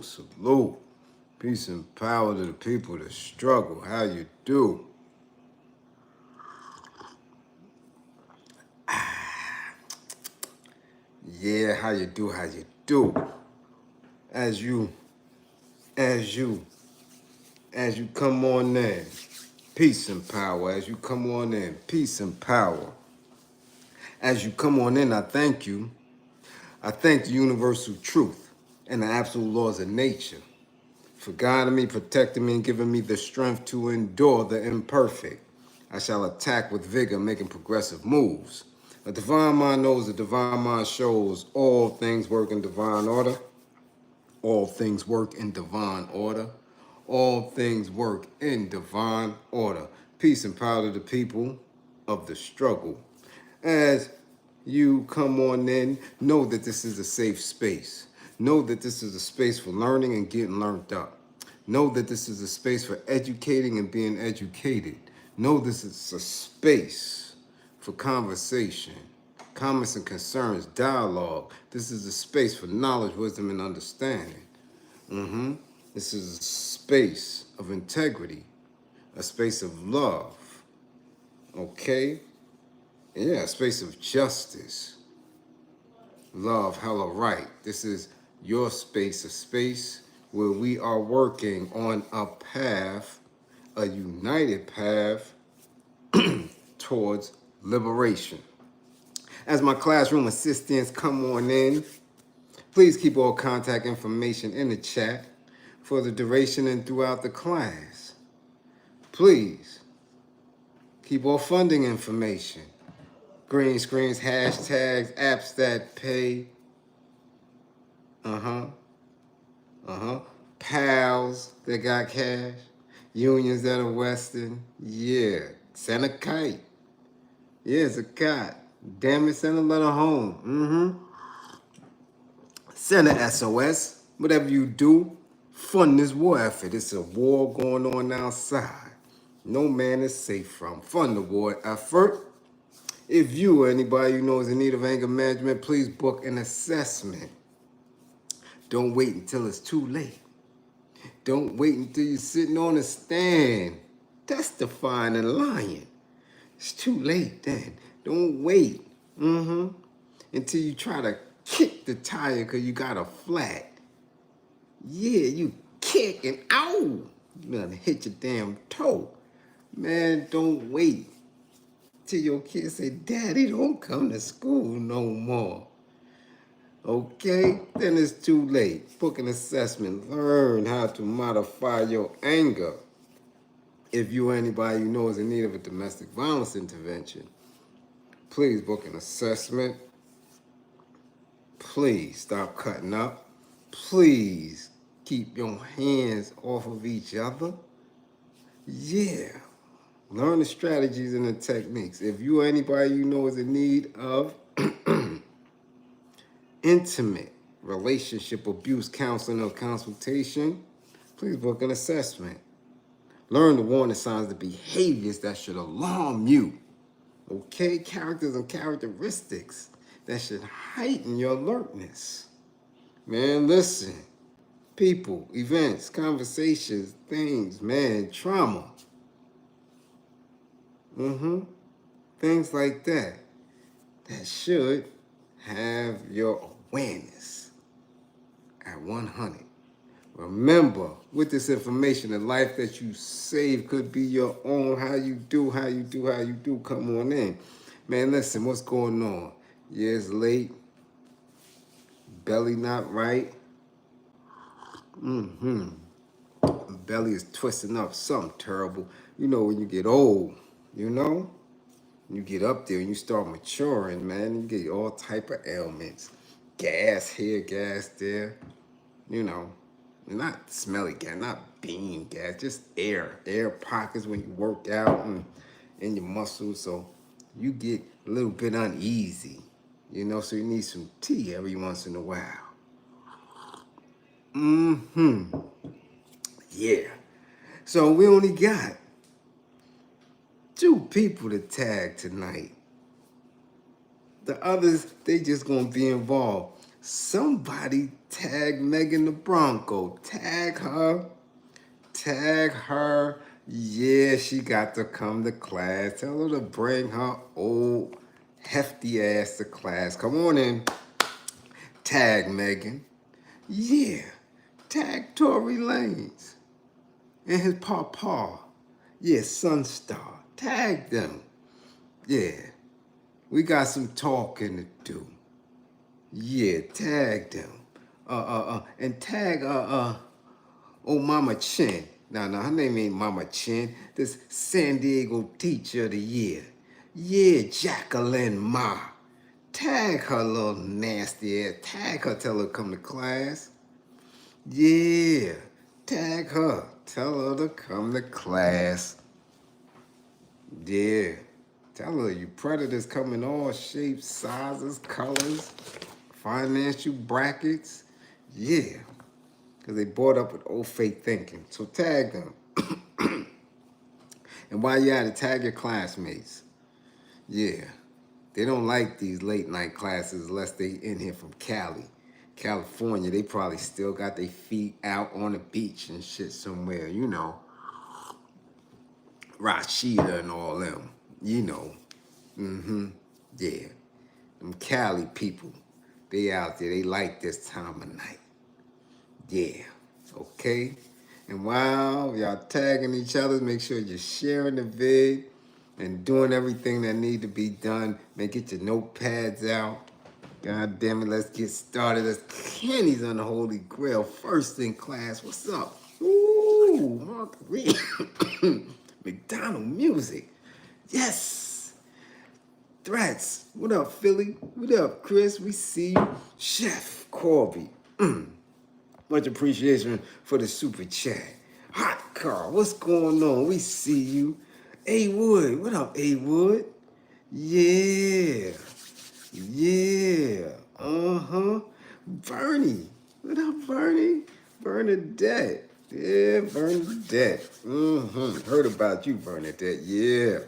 Salute. Peace and power to the people that struggle. How you do? Yeah, how you do? How you do? As you come on in. Peace and power. As you come on in. Peace and power. As you come on in, I thank you. I thank the universal truth and the absolute laws of nature for guiding me, protecting me, and giving me the strength to endure the imperfect. I shall attack with vigor, making progressive moves. A divine mind knows, a divine mind shows all things work in divine order. All things work in divine order. All things work in divine order. Peace and power to the people of the struggle. As you come on in, know that this is a safe space. Know that this is a space for learning and getting learned up. Know that this is a space for educating and being educated. Know this is a space for conversation, comments and concerns, dialogue. This is a space for knowledge, wisdom, and understanding. This is a space of integrity, a space of love, okay? Yeah, a space of justice, love, hella right. This is your space, a space where we are working on a path, a united path towards liberation. As my classroom assistants come on in, please keep all contact information in the chat for the duration and throughout the class. Please keep all funding information. Green screens, hashtags, apps that pay. Pals that got cash. Unions that are Western. Yeah. Send a kite. Yeah, it's a kite. Damn it, send a letter home. Send a SOS. Whatever you do, fund this war effort. It's a war going on outside. No man is safe from. Fund the war effort. If you or anybody you know is in need of anger management, please book an assessment. Don't wait until it's too late. Don't wait until you're sitting on a stand, testifying and lying. It's too late then. Don't wait until you try to kick the tire because you got a flat. Yeah, you kick and ow, you gonna hit your damn toe. Man, don't wait till your kids say, Daddy, don't come to school no more. Okay, then it's too late. Book an assessment. Learn how to modify your anger. If you or anybody you know is in need of a domestic violence intervention, please book an assessment. Please stop cutting up. Please keep your hands off of each other. Yeah. Learn the strategies and the techniques. If you or anybody you know is in need of intimate relationship abuse counseling or consultation, please book an assessment. Learn the warning signs, the behaviors that should alarm you. Okay, characters and characteristics that should heighten your alertness. Man, listen. People, events, conversations, things, man, trauma. Things like that. That should have your awareness at 100. Remember, with this information, the life that you save could be your own. How you do, come on in. Man, listen, what's going on? Years late, belly not right. Belly is twisting up, something terrible. You know, when you get old, you know? You get up there and you start maturing, man. You get all type of ailments. Gas here, gas there. You know, not smelly gas, not bean gas, just air. Air pockets when you work out and in your muscles. So you get a little bit uneasy, you know, so you need some tea every once in a while. Yeah. So we only got 2 people to tag tonight. The others, they just gonna be involved. Somebody tag Megan the Bronco. Tag her. Tag her. Yeah, she got to come to class. Tell her to bring her old hefty ass to class. Come on in. Tag Megan. Yeah. Tag Tory Lanez and his papa. Yeah, Sunstar. Tag them. Yeah. We got some talking to do. Yeah, tag them. And tag oh Mama Chin. Now her name ain't Mama Chin. This San Diego Teacher of the Year. Yeah, Jacqueline Ma. Tag her little nasty ass. Tag her, tell her to come to class. Yeah, tag her. Tell her to come to class. Yeah. Tell her you predators come in all shapes, sizes, colors, financial brackets. Yeah. Because they brought up with old fake thinking. So tag them. And while you're at it, tag your classmates. Yeah. They don't like these late night classes unless they in here from Cali. California, they probably still got their feet out on the beach and shit somewhere, you know. Rashida and all them, you know. Yeah. Them Cali people, they out there, they like this time of night. Yeah, okay? And while y'all tagging each other, make sure you're sharing the vid and doing everything that need to be done. Make it your notepads out. God damn it, let's get started. Let's Kenny's on the Holy Grail. First in class, what's up? Ooh, Marguerite. McDonald music. Yes. Threats. What up, Philly? What up, Chris? We see you. Chef Corby. Much appreciation for the super chat. Hot Car, what's going on? We see you. A Wood, what up, A Wood? Yeah. Yeah. Bernie, what up, Bernie? Bernadette. Yeah, Bernadette. Heard about you, Bernadette. Yeah.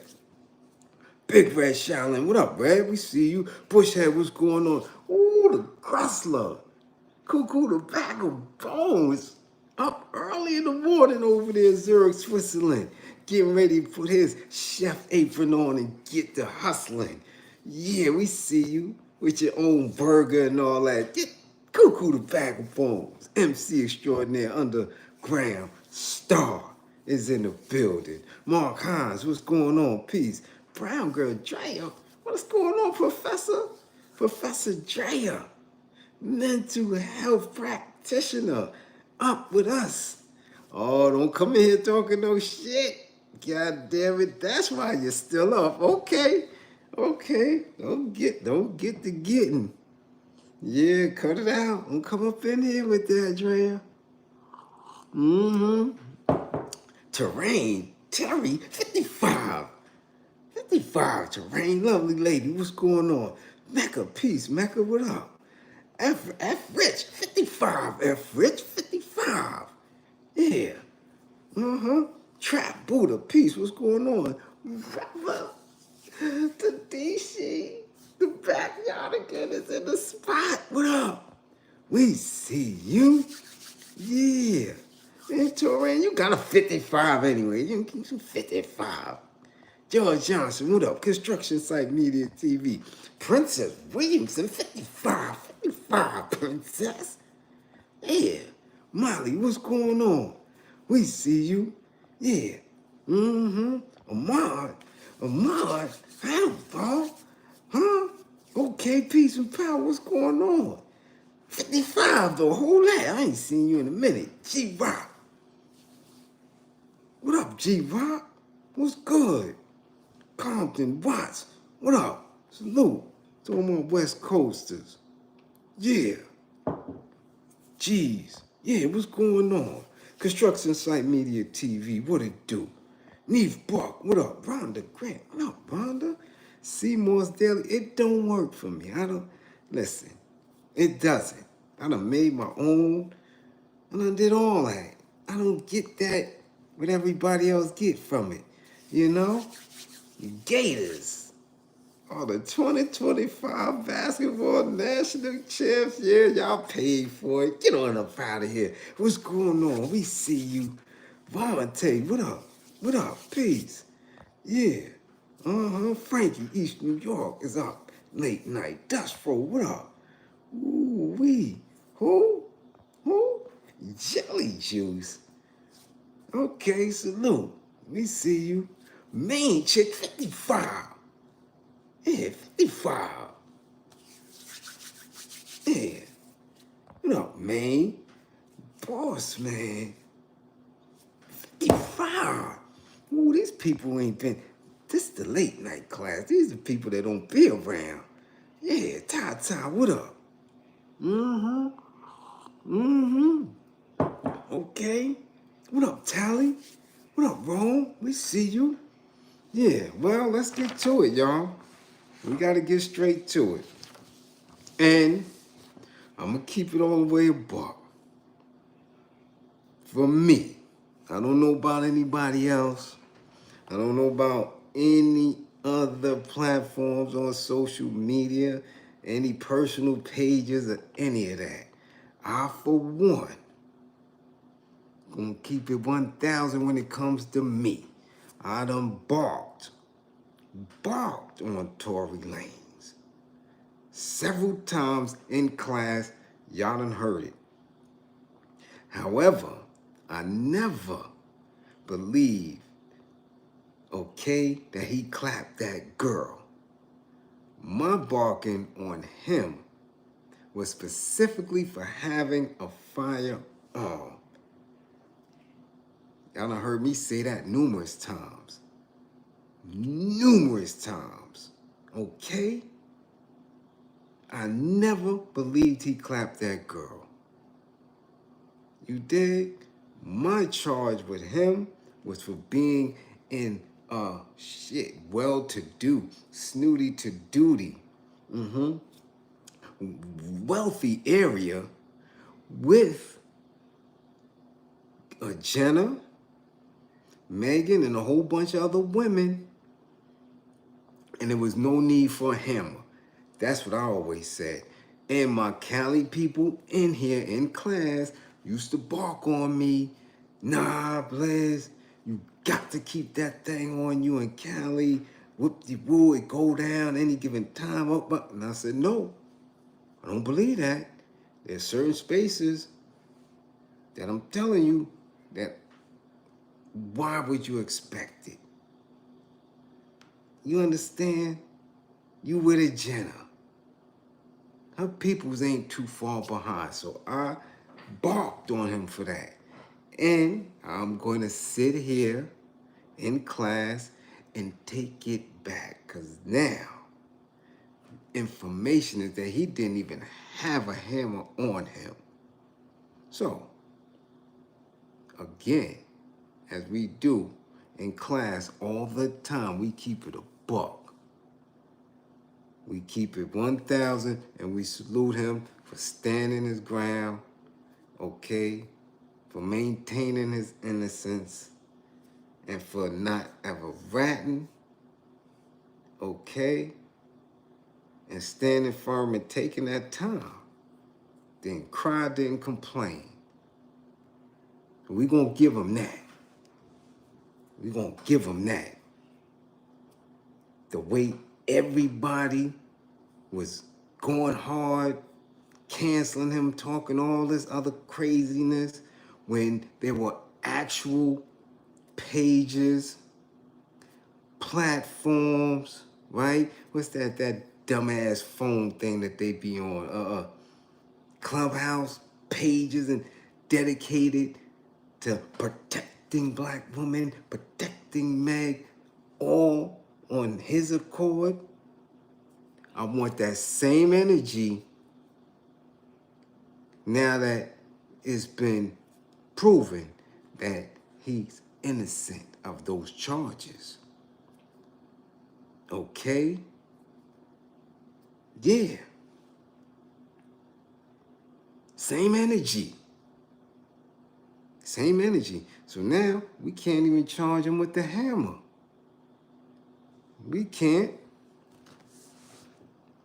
Big Red Shaolin, what up, Red? We see you. Bushhead, what's going on? Ooh, the Grustler. Cuckoo the Bag of Bones. Up early in the morning over there in Zurich, Switzerland. Getting ready to put his chef apron on and get to hustling. Yeah, we see you with your own burger and all that. Get Cuckoo the Bag of Bones. MC Extraordinaire Underground Star is in the building. Mark Hines, what's going on? Peace. Brown Girl Drea, what's going on, Professor? Professor Drea. Mental health practitioner up with us. Oh, don't come in here talking no shit. God damn it. That's why you're still up. Okay. Don't get the getting. Yeah, cut it out. Don't come up in here with that, Drea. Terry, 55. 55, Terrain, lovely lady. What's going on? Mecca, peace. Mecca, what up? F Rich, 55. F Rich, 55. Yeah. Trap Buddha, peace. What's going on? Brother, the DC, the backyard again is in the spot. What up? We see you. Yeah. Man, Torin, you got a 55 anyway. You can keep some 55. George Johnson, what up? Construction Site Media TV. Princess Williamson, 55, Princess. Yeah. Molly, what's going on? We see you. Yeah. Ahmad, Hannibal. Huh? Okay, peace and power, what's going on? 55 though, hold that. I ain't seen you in a minute. G-Rock. What up, G-Rock? What's good? Compton Watts, what up? Salute to all my West Coasters. Yeah. Jeez. Yeah, what's going on? Construction Site Media TV, what it do? Neve Buck, what up? Rhonda Grant, what up, Rhonda? Seymour's Daily, it don't work for me. Listen, it doesn't. I done made my own. I done did all that. I don't get that what everybody else get from it, you know? Gators. Oh, the 2025 basketball national champs. Yeah, y'all paid for it. Get on up out of here. What's going on? We see you. Vontae, what up? What up? Peace. Yeah. Frankie, East New York is up. Late night. Dust Fro, what up? Ooh, wee. Who? Who? Jelly Juice. Okay, salute. We see you. Main chick 55. Yeah, 55. Yeah. What up, man? Boss, man. 55. Ooh, these people ain't been. This is the late night class. These are people that don't be around. Yeah, Ty, what up? Okay. What up, Tally? What up, Rome? We see you. Yeah, well, let's get to it, y'all. We got to get straight to it. And I'm going to keep it all the way a buck. For me, I don't know about anybody else. I don't know about any other platforms on social media, any personal pages or any of that. I, for one, gonna keep it 1,000 when it comes to me. I done barked on Tory Lanez. Several times in class, y'all done heard it. However, I never believed, okay, that he clapped that girl. My barking on him was specifically for having a firearm. Y'all done heard me say that numerous times. Numerous times. Okay? I never believed he clapped that girl. You dig? My charge with him was for being in well-to-do, snooty-to-duty, wealthy area with Jenna, Megan, and a whole bunch of other women, and there was no need for a hammer. That's what I always said. And my Cali people in here in class used to bark on me. Nah, Bliz, you got to keep that thing on you in Cali. Whoop-de-woo, it go down any given time. Up. And I said, no, I don't believe that. There's certain spaces that I'm telling you that why would you expect it? You understand? You with a Jenna. Her peoples ain't too far behind, so I barked on him for that. And I'm going to sit here in class and take it back, because now information is that he didn't even have a hammer on him. So, again, as we do in class all the time, we keep it a buck. We keep it 1,000 and we salute him for standing his ground, okay? For maintaining his innocence and for not ever ratting, okay? And standing firm and taking that time. Didn't cry, didn't complain. We're going to give him that. We're going to give him that. The way everybody was going hard, canceling him, talking all this other craziness, when there were actual pages, platforms, right? What's that dumbass phone thing that they be on? Clubhouse pages and dedicated to protecting black women, protecting Meg, all on his accord. I want that same energy now that it's been proven that he's innocent of those charges. Okay? Yeah. Same energy. Same energy. So now we can't even charge him with the hammer. We can't.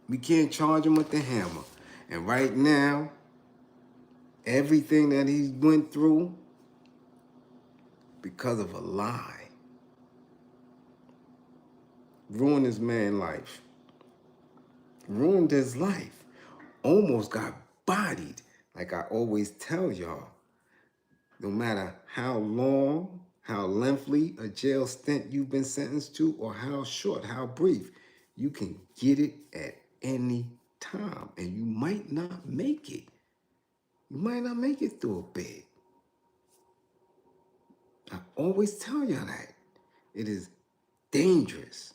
We can't charge him with the hammer. And right now, everything that he went through because of a lie ruined his man's life. Ruined his life. Almost got bodied. Like I always tell y'all, no matter how long, how lengthy a jail stint you've been sentenced to, or how short, how brief, you can get it at any time. And you might not make it. You might not make it through a bid. I always tell y'all that. It is dangerous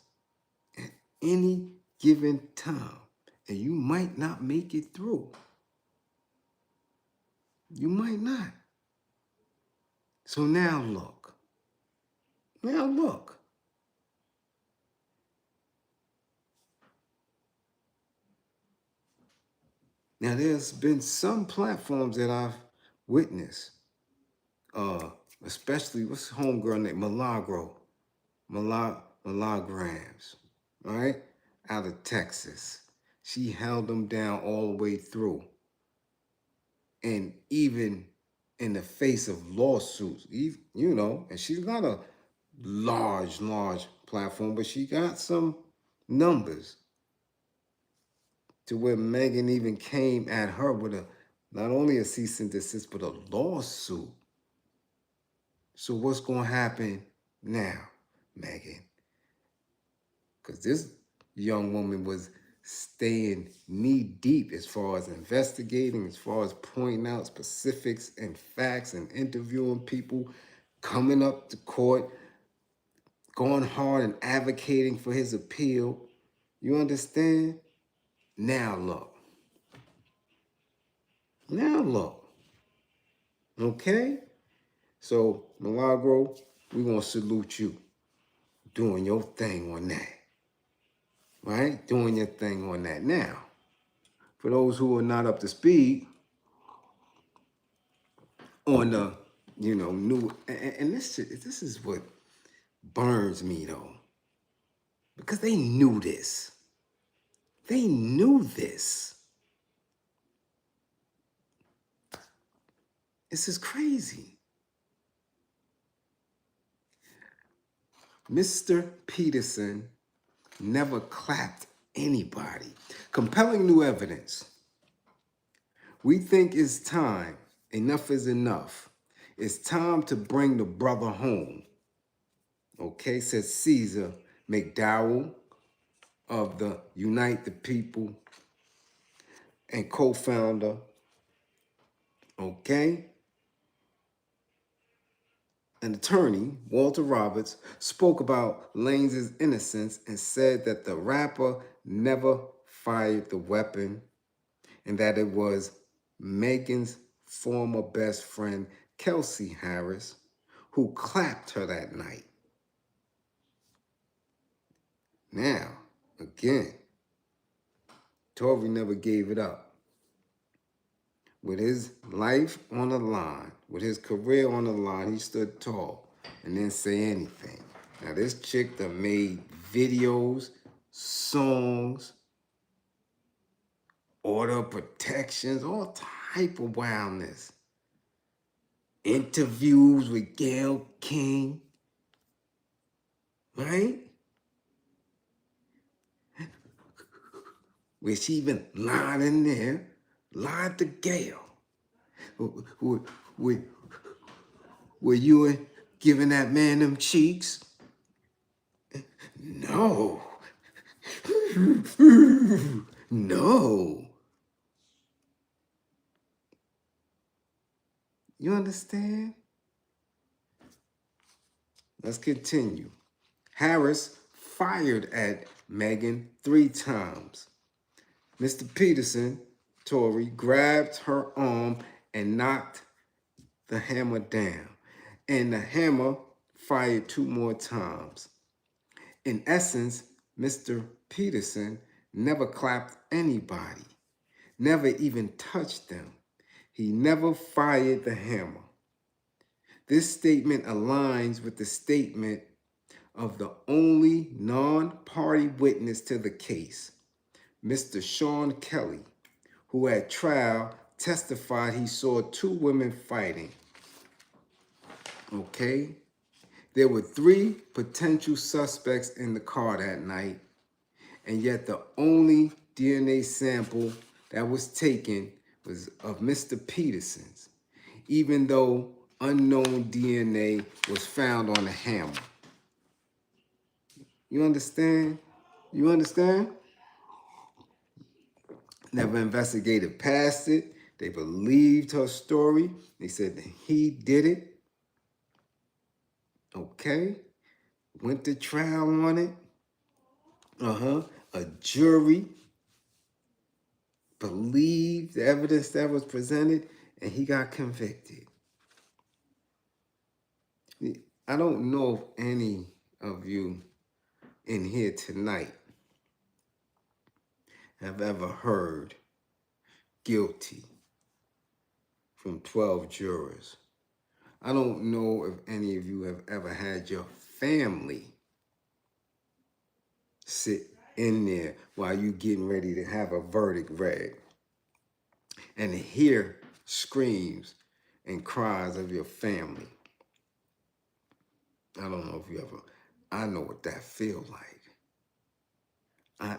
at any given time. And you might not make it through. You might not. So now look. Now look. Now there's been some platforms that I've witnessed, especially what's the homegirl named Malagrams, right? Out of Texas. She held them down all the way through. And even in the face of lawsuits, and she's not a large platform, but she got some numbers to where Megan even came at her with not only a cease and desist, but a lawsuit. So what's going to happen now, Megan? Because this young woman was staying knee deep as far as investigating, as far as pointing out specifics and facts and interviewing people, coming up to court, going hard and advocating for his appeal. You understand? Now look. Now look. Okay? So, Milagro, we're going to salute you doing your thing on that. Right? Doing your thing on that. Now, for those who are not up to speed on the, new, and this is what burns me, though. Because they knew this. They knew this. This is crazy. Mr. Peterson never clapped anybody. Compelling new evidence. We think it's time. Enough is enough. It's time to bring the brother home. Okay, says Caesar McDowell of the Unite the People and co-founder. Okay. An attorney, Walter Roberts, spoke about Lanez's innocence and said that the rapper never fired the weapon and that it was Megan's former best friend, Kelsey Harris, who clapped her that night. Now, again, Tory never gave it up. With his life on the line, with his career on the line, he stood tall and didn't say anything. Now, this chick that made videos, songs, order protections, all type of wildness. Interviews with Gayle King, right? Where she even lied in there, lied to Gayle. Were you giving that man them cheeks? No. No. You understand? Let's continue. Harris fired at Megan 3 times. Mr. Peterson, Tory, grabbed her arm and knocked the hammer down. And the hammer fired 2 more times. In essence, Mr. Peterson never clapped anybody, never even touched them. He never fired the hammer. This statement aligns with the statement of the only non-party witness to the case, Mr. Sean Kelly, who at trial testified he saw two women fighting. Okay? There were 3 potential suspects in the car that night, and yet the only DNA sample that was taken was of Mr. Peterson's, even though unknown DNA was found on the hammer. You understand? You understand? Never investigated past it. They believed her story. They said that he did it. Okay? Went to trial on it. A jury believed the evidence that was presented, and he got convicted. I don't know if any of you in here tonight have ever heard guilty from 12 jurors. I don't know if any of you have ever had your family sit in there while you getting ready to have a verdict read and hear screams and cries of your family. I don't know if you ever, I know what that feels like.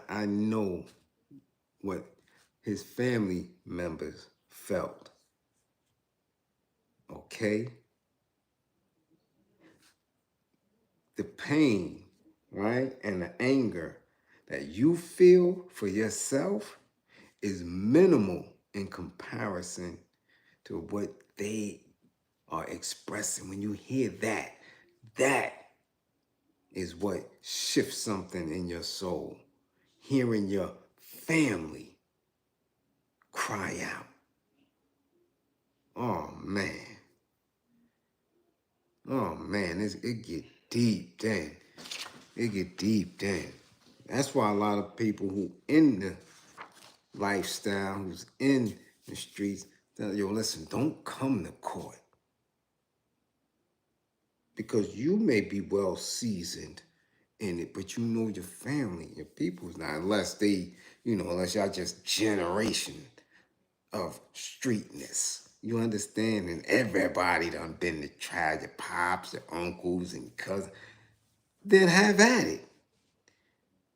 I know what his family members felt. Okay? The pain, right, and the anger that you feel for yourself is minimal in comparison to what they are expressing. When you hear that, that is what shifts something in your soul. Hearing your family cry out. Oh man. Oh man, it get deep then. It get deep then. That's why a lot of people who in the lifestyle, who's in the streets, tell yo, listen, don't come to court. Because you may be well seasoned in it, but you know your family, your people's not, unless they, unless y'all just generation of streetness. You understand? And everybody done been to try, your pops, your uncles, and cousins. Then have at it.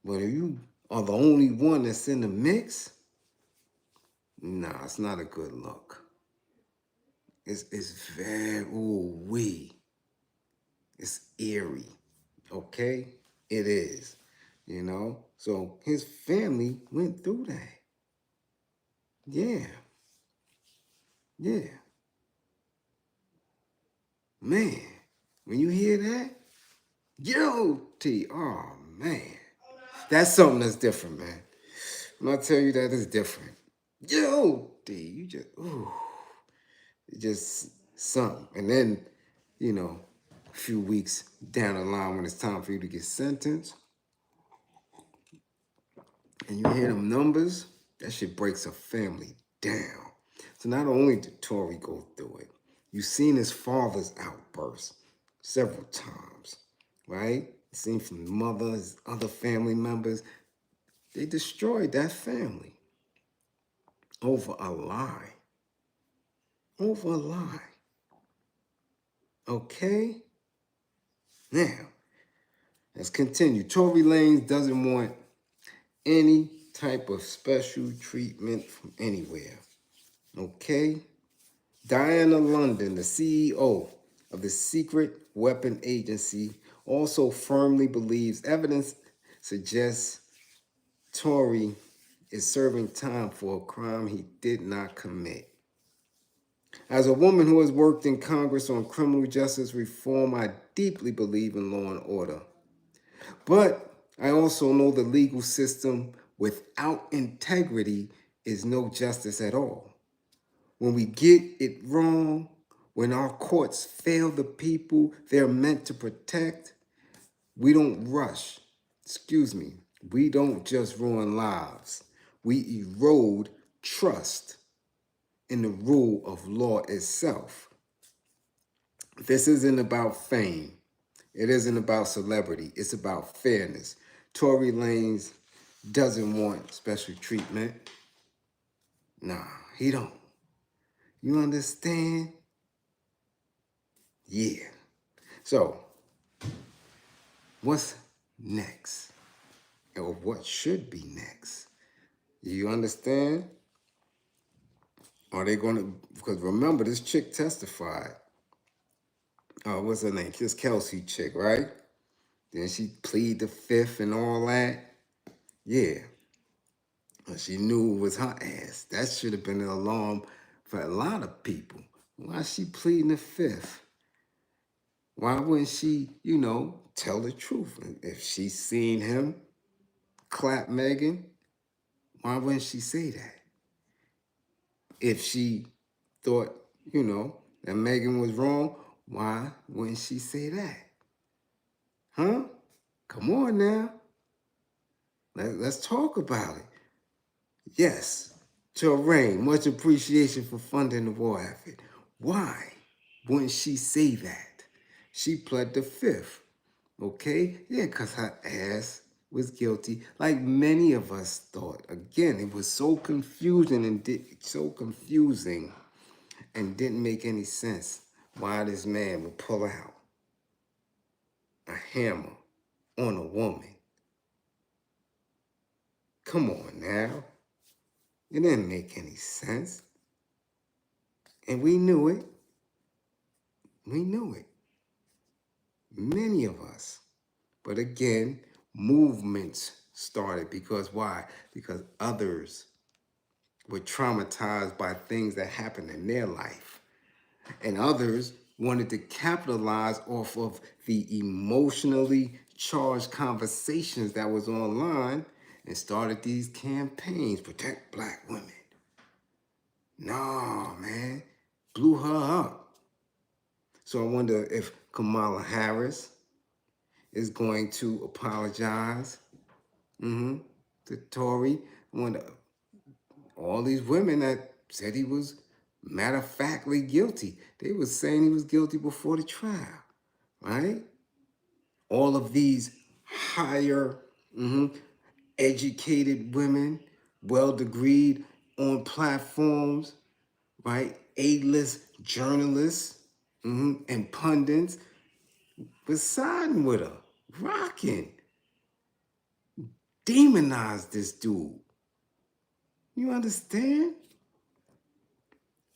But if you are the only one that's in the mix, nah, it's not a good look. It's very, ooh wee. It's eerie. Okay? It is. So his family went through that. Yeah. Yeah. Man, when you hear that, guilty. Oh, man. That's something that's different, man. When I tell you that, it's different. Guilty. You just, ooh. It's just something. And then, a few weeks down the line when it's time for you to get sentenced, and you hear them numbers, that shit breaks a family down. So not only did Tory go through it, you've seen his father's outburst several times, right? Seen from his mother, his other family members. They destroyed that family over a lie. Over a lie. Okay? Now, let's continue. Tory Lanez doesn't want any type of special treatment from anywhere. Okay? Diana London, the CEO of the Secret Weapon Agency, also firmly believes evidence suggests Tory is serving time for a crime he did not commit. As a woman who has worked in Congress on criminal justice reform, I deeply believe in law and order. But I also know the legal system without integrity is no justice at all. When we get it wrong, when our courts fail the people they're meant to protect, we don't rush. We don't just ruin lives. We erode trust in the rule of law itself. This isn't about fame. It isn't about celebrity. It's about fairness. Tory Lanez doesn't want special treatment. Nah, he don't. You understand? Yeah. So, what's next? Or what should be next? You understand? Are they going to, because remember, this chick testified. What's her name? This Kelsey chick, right? Then she plead the fifth and all that. Yeah. She knew it was her ass. That should have been an alarm for a lot of people. Why is she pleading the fifth? Why wouldn't she, tell the truth? If she seen him clap Megan, why wouldn't she say that? If she thought, that Megan was wrong, why wouldn't she say that? Huh? Come on now. Let's talk about it. Yes, Tory, much appreciation for funding the war effort. Why wouldn't she say that? She pled the fifth. Okay? Yeah, because her ass was guilty, like many of us thought. Again, it was so confusing and didn't make any sense why this man would pull out a hammer on a woman. Come on now. It didn't make any sense. And we knew it. We knew it. Many of us. But again, movements started because why? Because others were traumatized by things that happened in their life. And others wanted to capitalize off of the emotionally charged conversations that was online and started these campaigns, protect black women. No, man, blew her up. So I wonder if Kamala Harris is going to apologize to Tory. I wonder, all these women that said he was matter-of-factly guilty, they were saying he was guilty before the trial, right? All of these higher educated women, well-degreed on platforms, right? A-list journalists and pundits was siding with her, rocking, demonized this dude. You understand?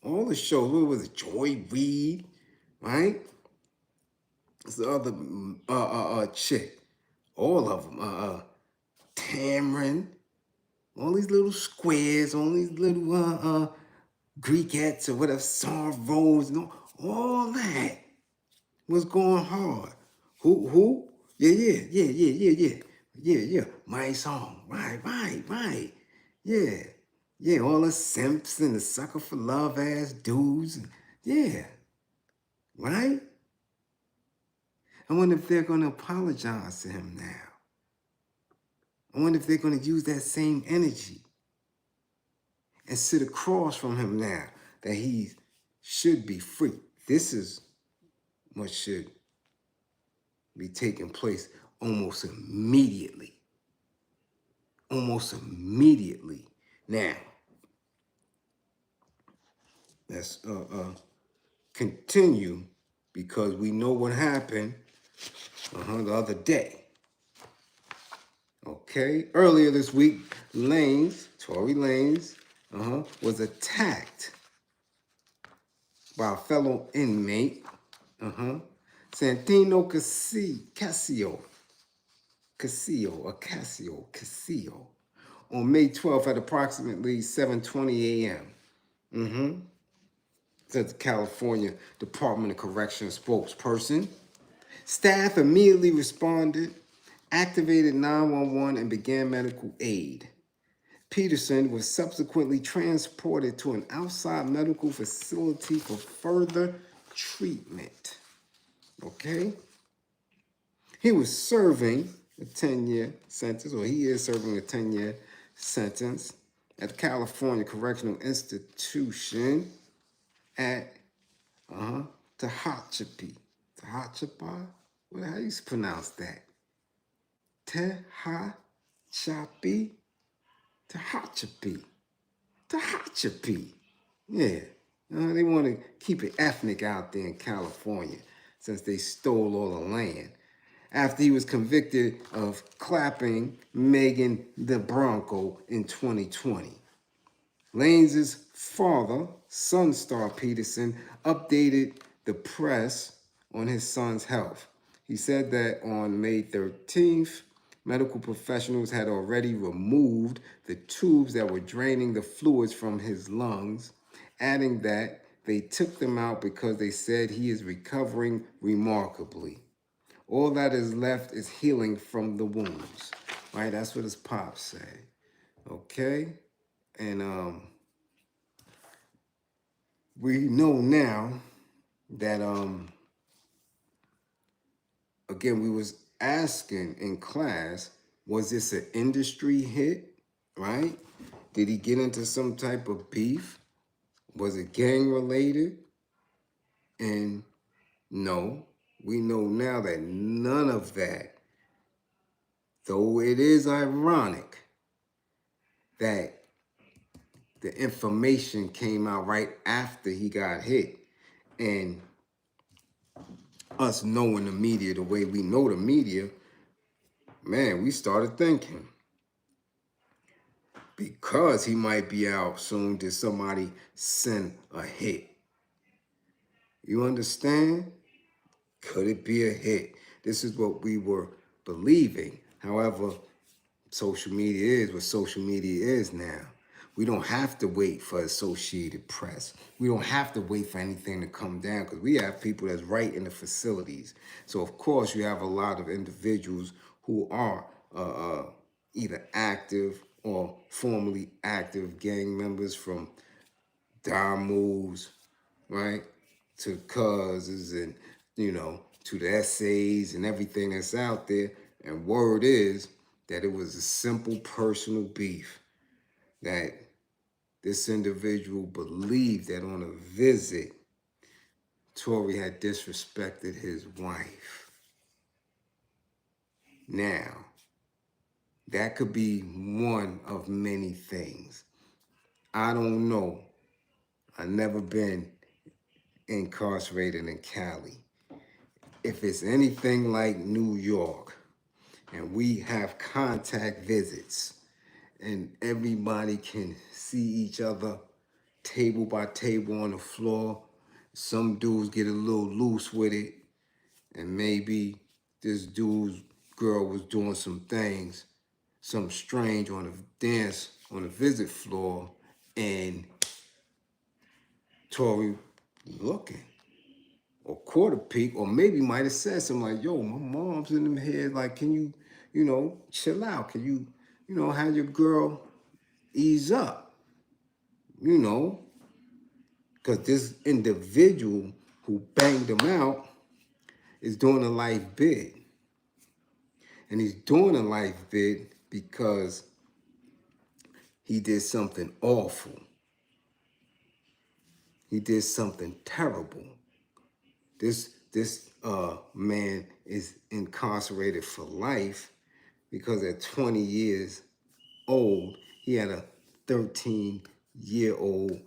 All the shows, what was it, Joy Reid, right? It's the other chick, all of them, Tamron, all these little squares, all these little Greekettes or whatever, Sorrows, all that was going hard. Who? Yeah. My song, right. Yeah, all the simps and the sucker for love ass dudes. Yeah, right? I wonder if they're going to apologize to him now. I wonder if they're going to use that same energy and sit across from him now that he should be free. This is what should be taking place almost immediately. Almost immediately. Now, let's continue because we know what happened the other day. Okay, earlier this week, Tory Lanez, was attacked by a fellow inmate, Santino Casio, on May 12th at approximately 7:20 a.m. Said the California Department of Corrections spokesperson. Staff immediately responded, activated 911, and began medical aid. Peterson was subsequently transported to an outside medical facility for further treatment. Okay? He was serving a 10-year sentence, or he is serving a 10-year sentence at the California Correctional Institution at Tehachapi. Tehachapi? How do you pronounce that? Tehachapi? Tehachapi. Tehachapi. Yeah. They want to keep it ethnic out there in California since they stole all the land. After he was convicted of clapping Megan the Bronco in 2020. Lanez's father, Sunstar Peterson, updated the press on his son's health. He said that on May 13th, medical professionals had already removed the tubes that were draining the fluids from his lungs, adding that they took them out because they said he is recovering remarkably. All that is left is healing from the wounds. Right? That's what his pops say. Okay? And we know now that again, we was asking in class, was this an industry hit, right? Did he get into some type of beef? Was it gang related? And no, we know now that none of that, though it is ironic that the information came out right after he got hit. And us knowing the media the way we know the media, man, we started thinking, because he might be out soon, did somebody send a hit? You understand? Could it be a hit? This is what we were believing. However, social media is what social media is now. We don't have to wait for Associated Press. We don't have to wait for anything to come down because we have people that's right in the facilities. So, of course, you have a lot of individuals who are either active or formerly active gang members, from dime moves, right, to causes and, to the essays and everything that's out there. And word is that it was a simple personal beef that this individual believed that on a visit, Tory had disrespected his wife. Now, that could be one of many things. I don't know. I've never been incarcerated in Cali. If it's anything like New York, and we have contact visits, and everybody can see each other table by table on the floor, some dudes get a little loose with it, and maybe this dude's girl was doing some things, some strange on a dance on the visit floor, and Tory looking, or quarter peak, or maybe might have said something like, yo, my mom's in the head, like, can you, chill out? Can you, have your girl ease up? Because this individual who banged him out is doing a life bid. And he's doing a life bid because he did something awful. He did something terrible. This man is incarcerated for life because at 20 years old, he had a 13-year-old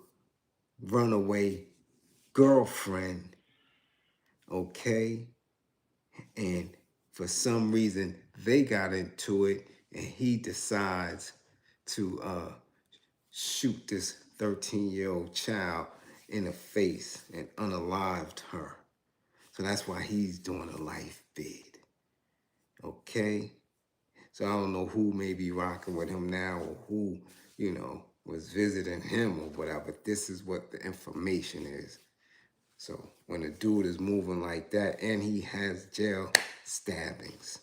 runaway girlfriend, okay? And for some reason, they got into it, and he decides to shoot this 13-year-old child in the face and unalived her. So that's why he's doing a life bid, okay? So I don't know who may be rocking with him now, or who, was visiting him or whatever. This is what the information is. So when a dude is moving like that and he has jail stabbings,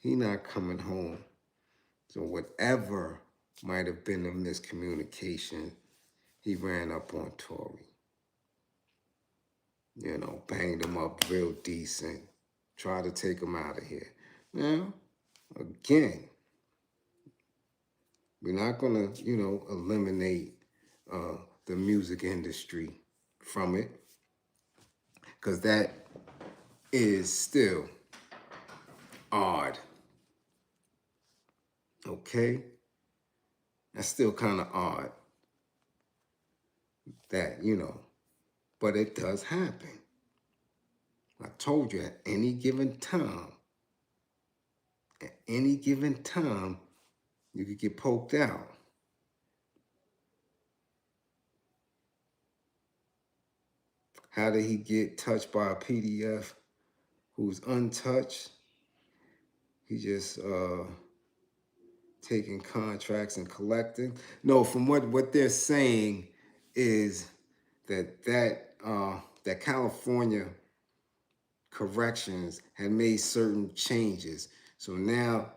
he not coming home. So whatever might have been a miscommunication, he ran up on Tory. Banged him up real decent, tried to take him out of here. Now, again, we're not gonna, eliminate the music industry from it, because that is still odd. Okay? That's still kind of odd that, but it does happen. I told you at any given time, you could get poked out. How did he get touched by a PDF who's untouched? He just taking contracts and collecting. No, from what they're saying is that California corrections had made certain changes. So now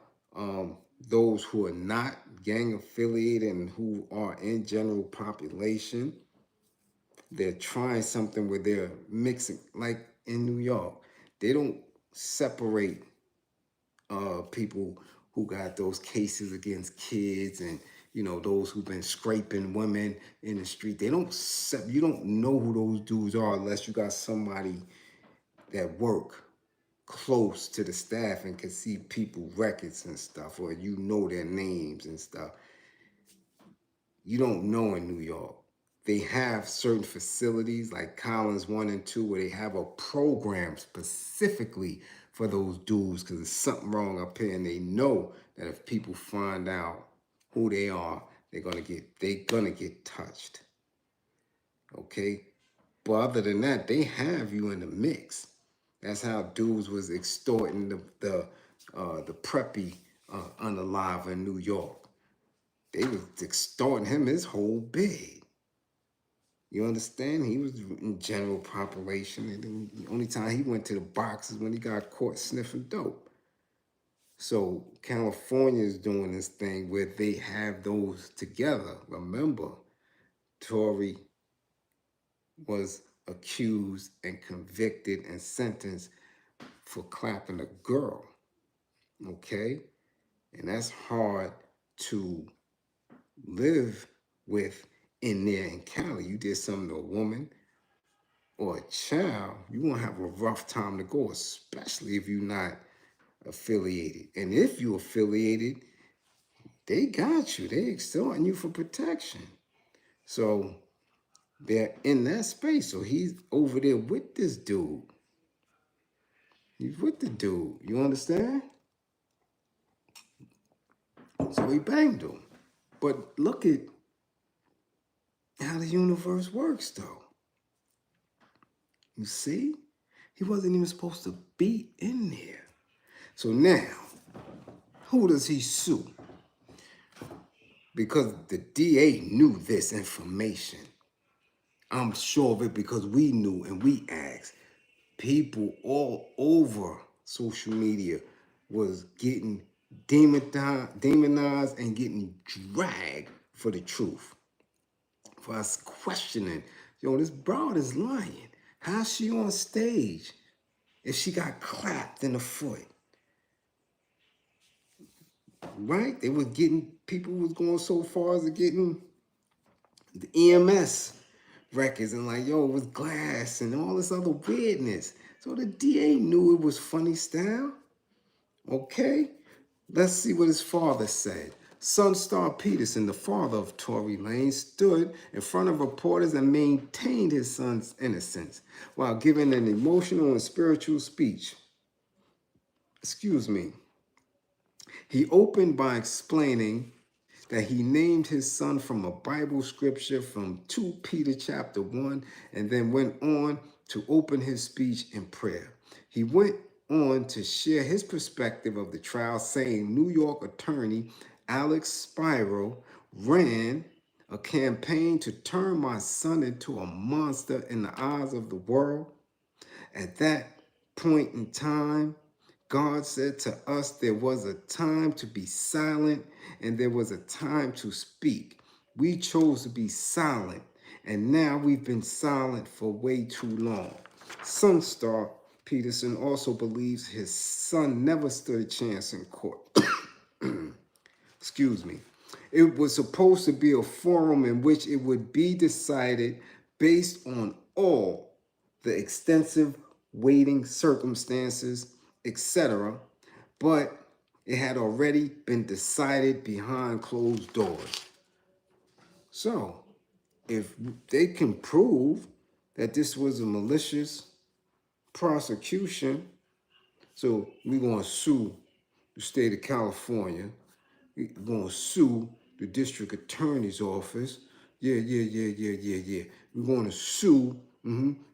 those who are not gang affiliated and who are in general population, they're trying something where they're mixing, like in New York, they don't separate people who got those cases against kids and those who've been scraping women in the street. They don't you don't know who those dudes are unless you got somebody that work close to the staff and can see people records and stuff, or their names and stuff. You don't know in New York. They have certain facilities like Collins 1 and 2 where they have a program specifically for those dudes because there's something wrong up here, and they know that if people find out who they are, they're gonna get touched. Okay? But other than that, they have you in the mix. That's how dudes was extorting the preppy unalive in New York. They was extorting him his whole bid. You understand? He was in general population, and then the only time he went to the box is when he got caught sniffing dope. So California is doing this thing where they have those together. Remember, Tory was accused and convicted and sentenced for clapping a girl. Okay? And that's hard to live with in there in Cali. You did something to a woman or a child, you're going to have a rough time to go, especially if you're not affiliated. And if you're affiliated, they got you. They extorting you for protection. So they're in that space. So he's over there with this dude. He's with the dude. You understand? So he banged him. But look at how the universe works, though. You see? He wasn't even supposed to be in there. So now, who does he sue? Because the DA knew this information. I'm sure of it because we knew and we asked. People all over social media was getting demonized and getting dragged for the truth. For us questioning, this broad is lying. How's she on stage if she got clapped in the foot? Right? They were getting, people was going so far as to getting the EMS records and like, it was glass and all this other weirdness. So the DA knew it was funny style. Okay? Let's see what his father said. Sunstar Peterson, the father of Tory Lanez, stood in front of reporters and maintained his son's innocence while giving an emotional and spiritual speech. Excuse me. He opened by explaining that he named his son from a Bible scripture from 2 Peter chapter 1, and then went on to open his speech in prayer. He went on to share his perspective of the trial, saying New York attorney Alex Spiro ran a campaign to turn my son into a monster in the eyes of the world. At that point in time, God said to us there was a time to be silent and there was a time to speak. We chose to be silent, and now we've been silent for way too long. Sunstar Peterson also believes his son never stood a chance in court. Excuse me. It was supposed to be a forum in which it would be decided based on all the extensive waiting circumstances, etc., but it had already been decided behind closed doors. So, if they can prove that this was a malicious prosecution, so we're going to sue the state of California. We're going to sue the district attorney's office. Yeah. We're going to sue,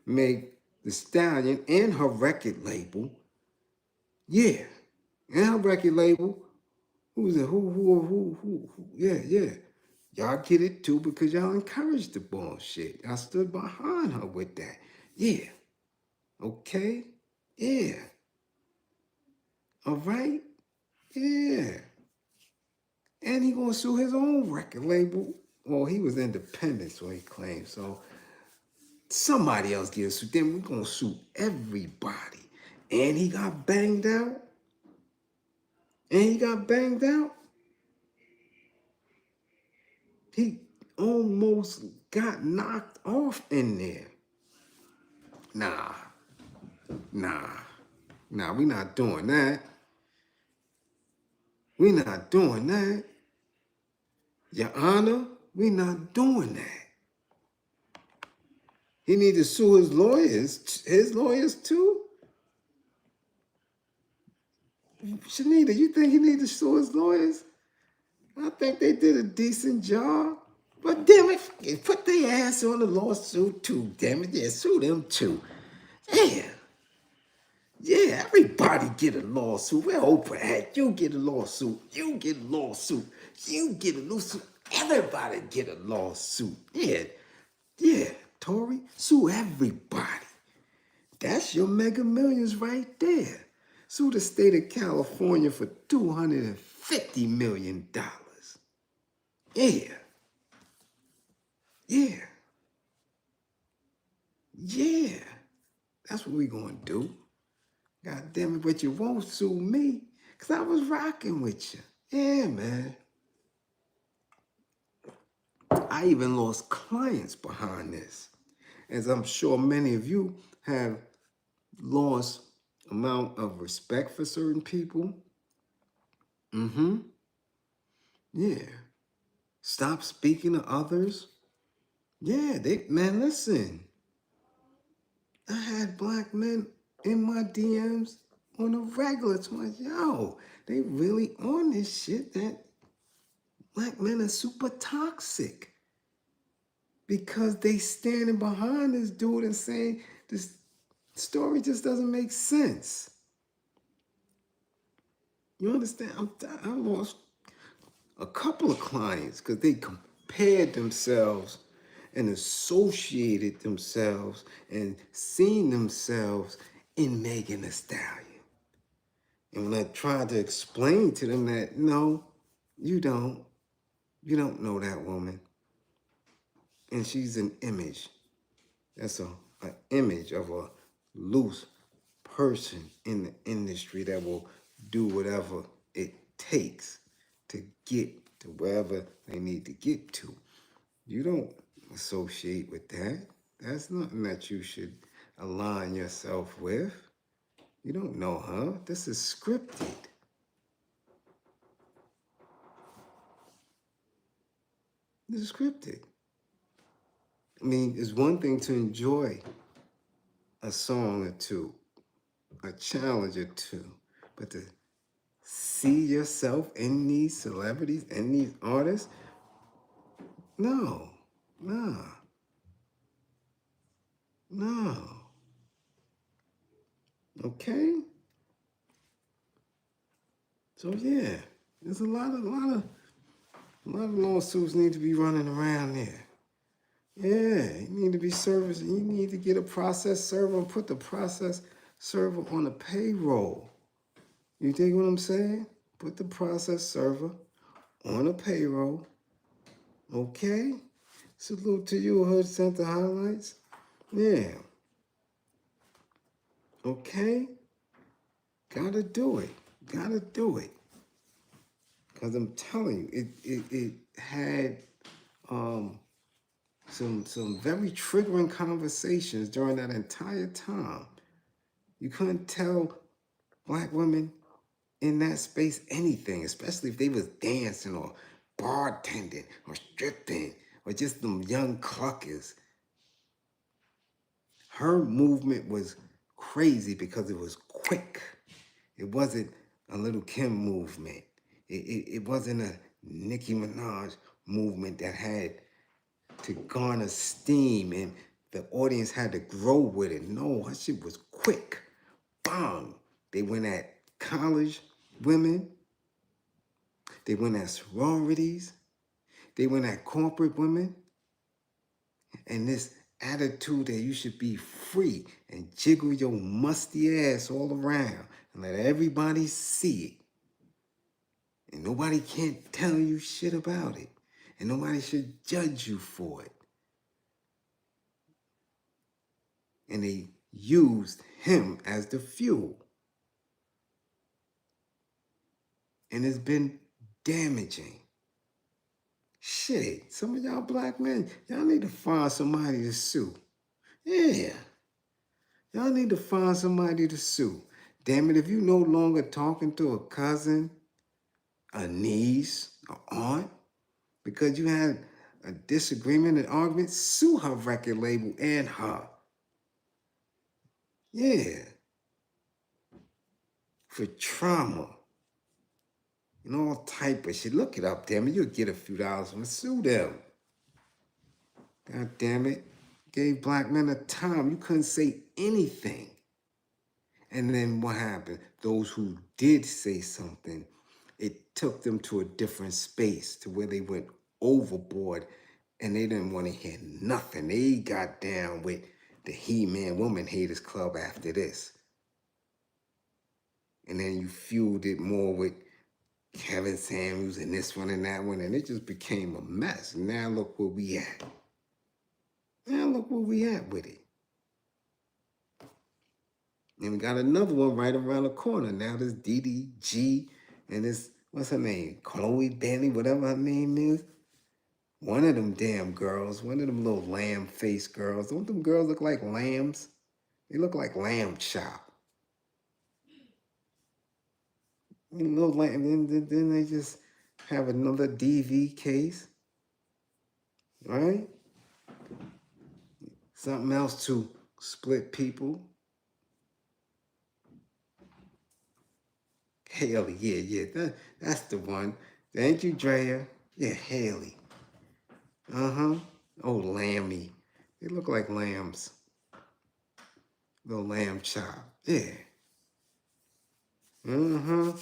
make the Stallion and her record label. Yeah, and her record label. Who's it? Who? Yeah. Y'all get it too because y'all encouraged the bullshit. I stood behind her with that. Yeah. Okay. Yeah. All right. Yeah. And he gonna sue his own record label. Well, he was independent, so he claimed. So somebody else gets sued. Then we're gonna sue everybody. And he got banged out. He almost got knocked off in there. Nah, we not doing that. We not doing that. Your Honor, we not doing that. He need to sue his lawyers too. Shanita, you think he need to sue his lawyers? I think they did a decent job. But damn it, put their ass on the lawsuit too, damn it. Yeah, sue them too. Yeah, everybody get a lawsuit. Where Oprah at? You get a lawsuit. You get a lawsuit. You get a lawsuit. Everybody get a lawsuit. Yeah, Tory, sue everybody. That's your mega millions right there. Sue the state of California for $250 million. Yeah. That's what we gonna do. God damn it, but you won't sue me because I was rocking with you. Yeah, man. I even lost clients behind this. As I'm sure many of you have lost amount of respect for certain people. Yeah. Stop speaking to others. Yeah, man, listen. I had black men in my DMs on a regular to yo, they really on this shit that black men are super toxic because they standing behind this dude and saying this story just doesn't make sense. You understand? I lost a couple of clients because they compared themselves and associated themselves and seen themselves in Megan Thee Stallion. And when I tried to explain to them that, no, you don't know that woman. And she's an image. That's an image of a loose person in the industry that will do whatever it takes to get to wherever they need to get to. You don't associate with that. That's nothing that you should align yourself with. You don't know her. This is scripted. This is scripted. I mean, it's one thing to enjoy a song or two, a challenge or two, but to see yourself in these celebrities, in these artists, no. Okay? So yeah, there's a lot of lawsuits need to be running around there. Yeah, you need to be servicing. You need to get a process server and put the process server on the payroll. You dig what I'm saying? Put the process server on a payroll. Okay? Salute to you, Hood Center Highlights. Yeah. Okay? Gotta do it. Because I'm telling you, it had some very triggering conversations during that entire time. You couldn't tell black women in that space anything, especially if they was dancing or bartending or stripping or just them young cluckers. Her movement was crazy because it was quick. It wasn't a Little Kim movement. It wasn't a Nicki Minaj movement that had to garner steam and the audience had to grow with it. No, her shit was quick. Bang! They went at college women. They went at sororities. They went at corporate women. And this attitude that you should be free and jiggle your musty ass all around and let everybody see it. And nobody can't tell you shit about it. And nobody should judge you for it. And they used him as the fuel. And it's been damaging. Shit, some of y'all black men, y'all need to find somebody to sue. Yeah, y'all need to find somebody to sue. Damn it, if you no longer talking to a cousin, a niece, an aunt, because you had a disagreement, an argument, sue her record label and her. Yeah, for trauma and all type of shit. Look it up, damn it. You'll get a few dollars from it. Sue them. God damn it. Gave black men a time. You couldn't say anything. And then what happened? Those who did say something, it took them to a different space to where they went overboard and they didn't want to hear nothing. They got down with the He-Man Woman Haters Club after this. And then you fueled it more with Kevin Samuels and this one and that one, and it just became a mess. Now look where we at. Now look where we at with it. And we got another one right around the corner. Now this DDG and this, what's her name? Chloe Bailey, whatever her name is. One of them damn girls, one of them little lamb-faced girls. Don't them girls look like lambs? They look like lamb chop. Little lamb, then they just have another DV case, right? Something else to split people. Haley, yeah, that's the one. Thank you, Drea. Yeah, Haley. Uh-huh. Oh, Lammy. They look like lambs. Little lamb chop. Yeah. Uh-huh.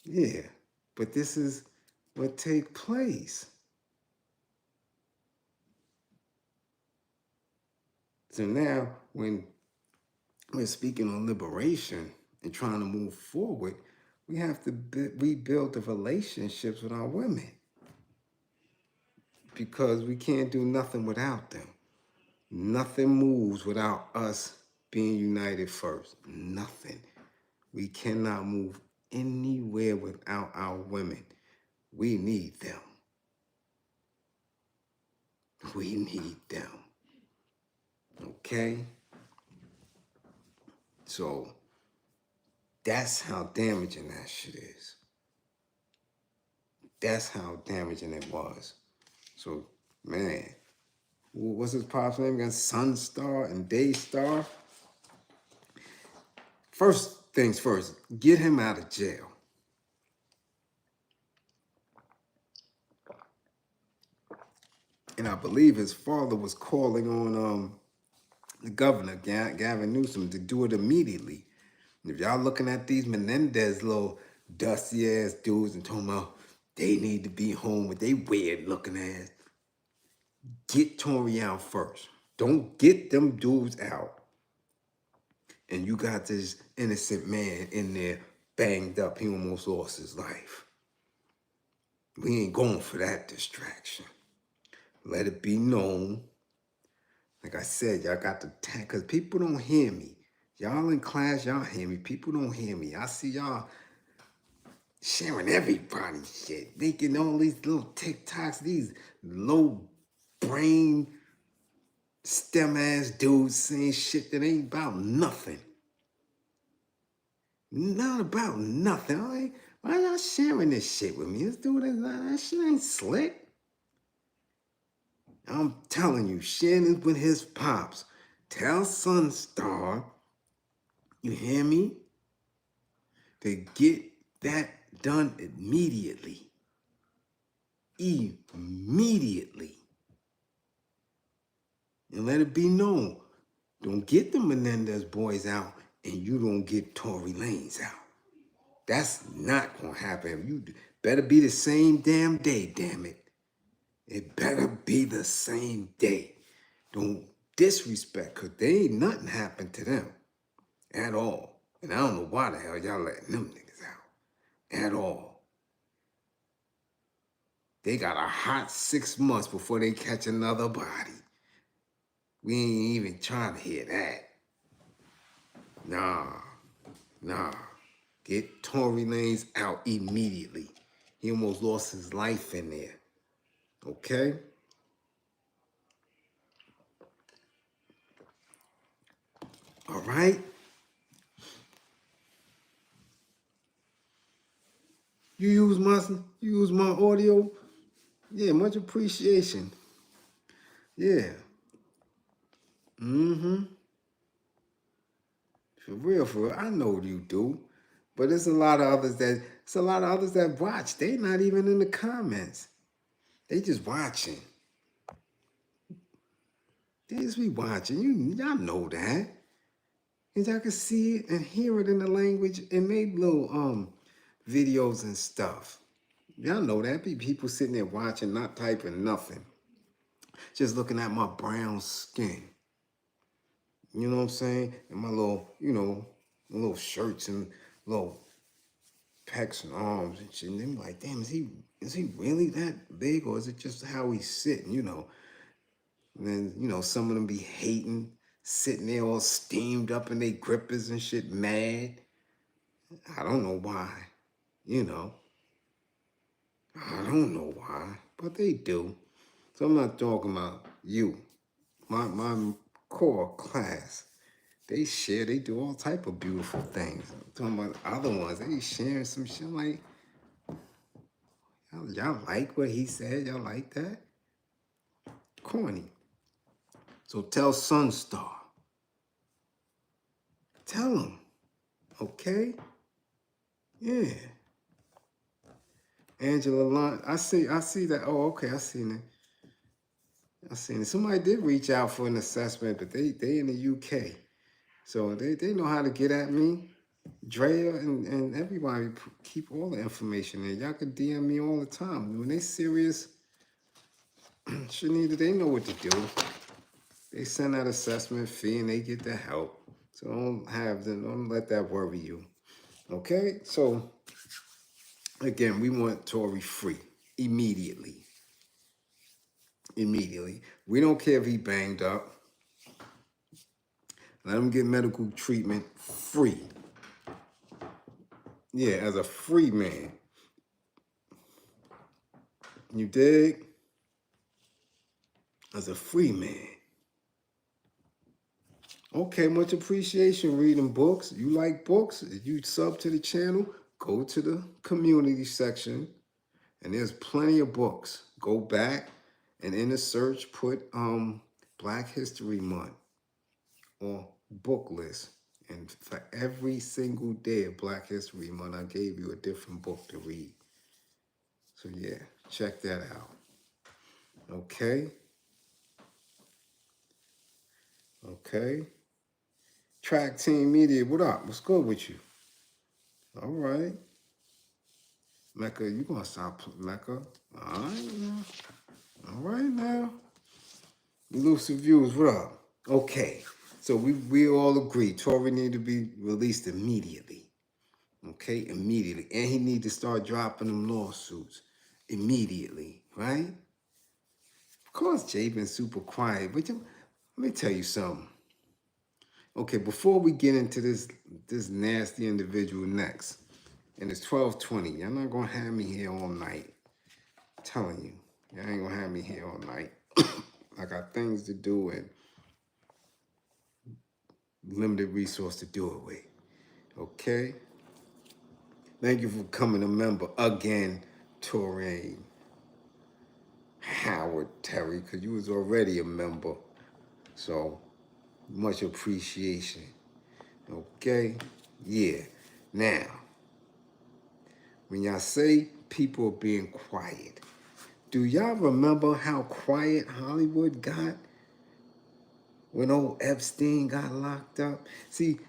Yeah. But this is what take place. So now, when we're speaking on liberation and trying to move forward, we have to rebuild the relationships with our women because we can't do nothing without them. Nothing moves without us being united first. Nothing. We cannot move anywhere without our women. We need them. We need them. Okay? So that's how damaging that shit is. That's how damaging it was. So, man, what's his pop's name again? Sunstar and Daystar? First things first, get him out of jail. And I believe his father was calling on the governor, Gavin Newsom, to do it immediately. And if y'all looking at these Menendez little dusty-ass dudes and talking about they need to be home with they weird-looking ass, get Tory out first. Don't get them dudes out. And you got this innocent man in there banged up. He almost lost his life. We ain't going for that distraction. Let it be known. Like I said, y'all got to tag, because people don't hear me. Y'all in class, y'all hear me. People don't hear me. I see y'all sharing everybody's shit, making all these little TikToks, these low brain STEM ass dudes saying shit that ain't about nothing. Not about nothing. Why y'all sharing this shit with me? This dude, that shit ain't slick. I'm telling you, Shannon with his pops. Tell Sunstar, you hear me? To get that done immediately. Immediately. And let it be known, don't get the Menendez boys out and you don't get Tory Lanez out. That's not going to happen. You better be the same damn day, damn it. It better be the same day. Don't disrespect, because they ain't nothing happened to them at all. And I don't know why the hell y'all letting them niggas out at all. They got a hot 6 months before they catch another body. We ain't even trying to hear that. Nah. Get Tory Lanez out immediately. He almost lost his life in there. Okay? All right? You use my audio? Yeah, much appreciation. Yeah. Mm-hmm. For real. I know you do. But there's a lot of others that watch. They not even in the comments. They just watching. They just be watching. Y'all know that. And y'all can see it and hear it in the language and make little videos and stuff. Y'all know that. Be people sitting there watching, not typing nothing. Just looking at my brown skin. You know what I'm saying? And my little, my little shirts and little pecs and arms and shit. And they be like, damn, is he really that big, or is it just how he's sitting, And then, some of them be hating, sitting there all steamed up in their grippers and shit, mad. I don't know why, I don't know why, but they do. So I'm not talking about you. My core class, they do all type of beautiful things. I'm talking about other ones, they sharing some shit like, y'all like what he said? Y'all like that? Corny. So tell Sunstar. Tell him. Okay? Yeah. Angela Lund, I see that. Oh, okay, I seen it. Somebody did reach out for an assessment, but they in the UK. So they know how to get at me. Drea and everybody keep all the information there. Y'all can DM me all the time. When they serious, Shanita, they know what to do. They send that assessment fee and they get the help. So don't let that worry you. Okay? So again, we want Tory free immediately. Immediately. We don't care if he banged up. Let him get medical treatment free. Yeah, as a free man. You dig? As a free man. Okay, much appreciation reading books. You like books? If you sub to the channel, go to the community section, and there's plenty of books. Go back and in the search put Black History Month or book list. And for every single day of Black History Month, I gave you a different book to read. So yeah, check that out. Okay. Track Team Media, what up? What's good with you? All right. Mecca, you gonna stop, Mecca? All right now. Elusive Views, what up? Okay. So we all agree Tory need to be released immediately. Okay, immediately. And he need to start dropping them lawsuits immediately, right? Of course, Jay been super quiet, but let me tell you something. Okay, before we get into this nasty individual next, and it's 12:20, y'all not gonna have me here all night. I'm telling you, y'all ain't gonna have me here all night. I got things to do and limited resource to do it with. Okay? Thank you for coming a member again, Tory Howard Terry, because you was already a member. So, much appreciation. Okay? Yeah. Now, when y'all say people are being quiet, do y'all remember how quiet Hollywood got when old Epstein got locked up? See,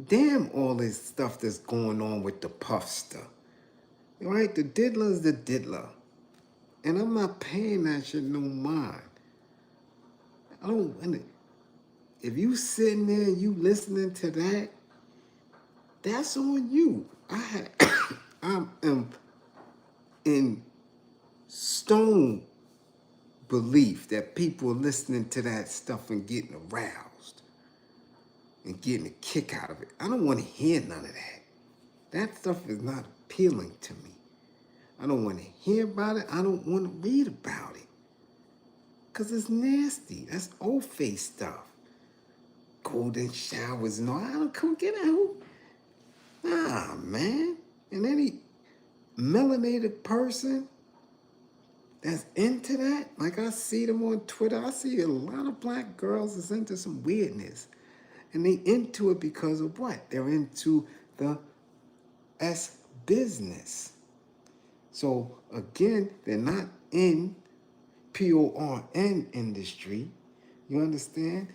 damn all this stuff that's going on with the puff stuff. Right? The diddler's the diddler. And I'm not paying that shit no mind. I don't, if you sitting there and you listening to that, that's on you. I am in stone belief that people are listening to that stuff and getting aroused and getting a kick out of it. I don't want to hear none of that. That stuff is not appealing to me. I don't want to hear about it. I don't want to read about it. Because it's nasty. That's old face stuff. Golden showers and all. I don't come get out. Nah, man. And any melanated person that's into that, like I see them on Twitter, I see a lot of black girls that's into some weirdness. And they into it because of what? They're into the S business. So again, they're not in PORN industry. You understand?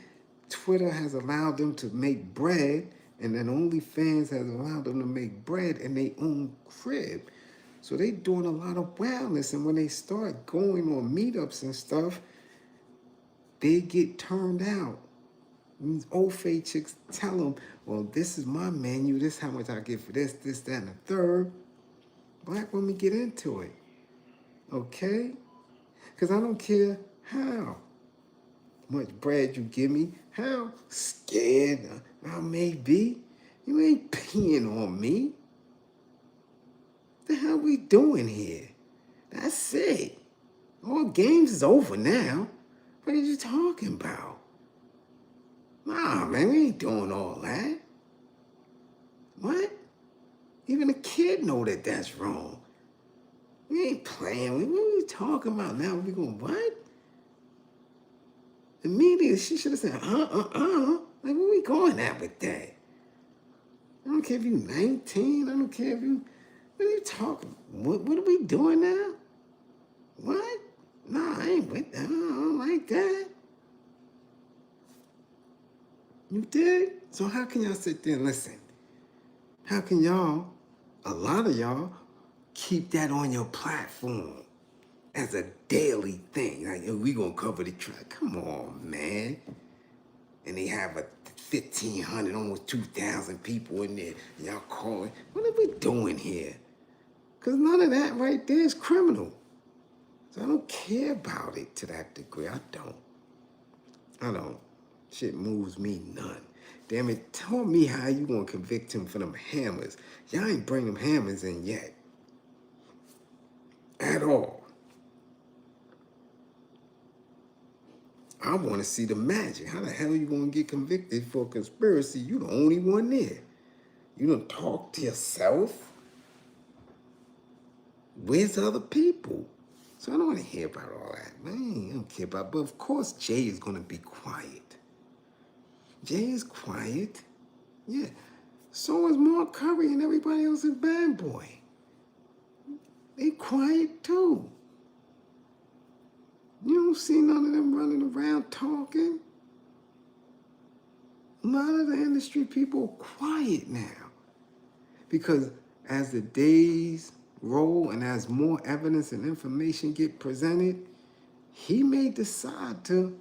Twitter has allowed them to make bread, and then OnlyFans has allowed them to make bread in their own crib. So they doing a lot of wildness, and when they start going on meetups and stuff, they get turned out. These old fake chicks tell them, well, this is my menu, this is how much I get for this, that, and the third. Black women get into it, okay? Because I don't care how much bread you give me, how scared I may be. You ain't peeing on me. What the hell we doing here? That's it. All games is over now. What are you talking about? Nah, man, we ain't doing all that. What? Even a kid know that that's wrong. We ain't playing. What are we talking about now? We going, what? Immediately, she should have said, Like, where we going at with that? I don't care if you 19. I don't care if you... What are you talking? What are we doing now? What? Nah, I ain't with that. I don't like that. You did? So how can y'all sit there and listen? How can y'all, a lot of y'all, keep that on your platform as a daily thing? Like, yo, we gonna cover the track. Come on, man. And they have a 1,500, almost 2,000 people in there. And y'all calling. What are we doing here? Because none of that right there is criminal. So I don't care about it to that degree. I don't. Shit moves me none. Damn it, tell me how you gonna convict him for them hammers. Y'all ain't bring them hammers in yet. At all. I want to see the magic. How the hell are you going to get convicted for conspiracy? You the only one there. You don't talk to yourself. Where's the other people? So I don't want to hear about all that. Man, I don't care about it. But of course, Jay is going to be quiet. Jay is quiet. Yeah. So is Mark Curry and everybody else in Bad Boy. They quiet too. You don't see none of them running around talking. A lot of the industry people are quiet now. Because as the days roll and as more evidence and information get presented, he may decide to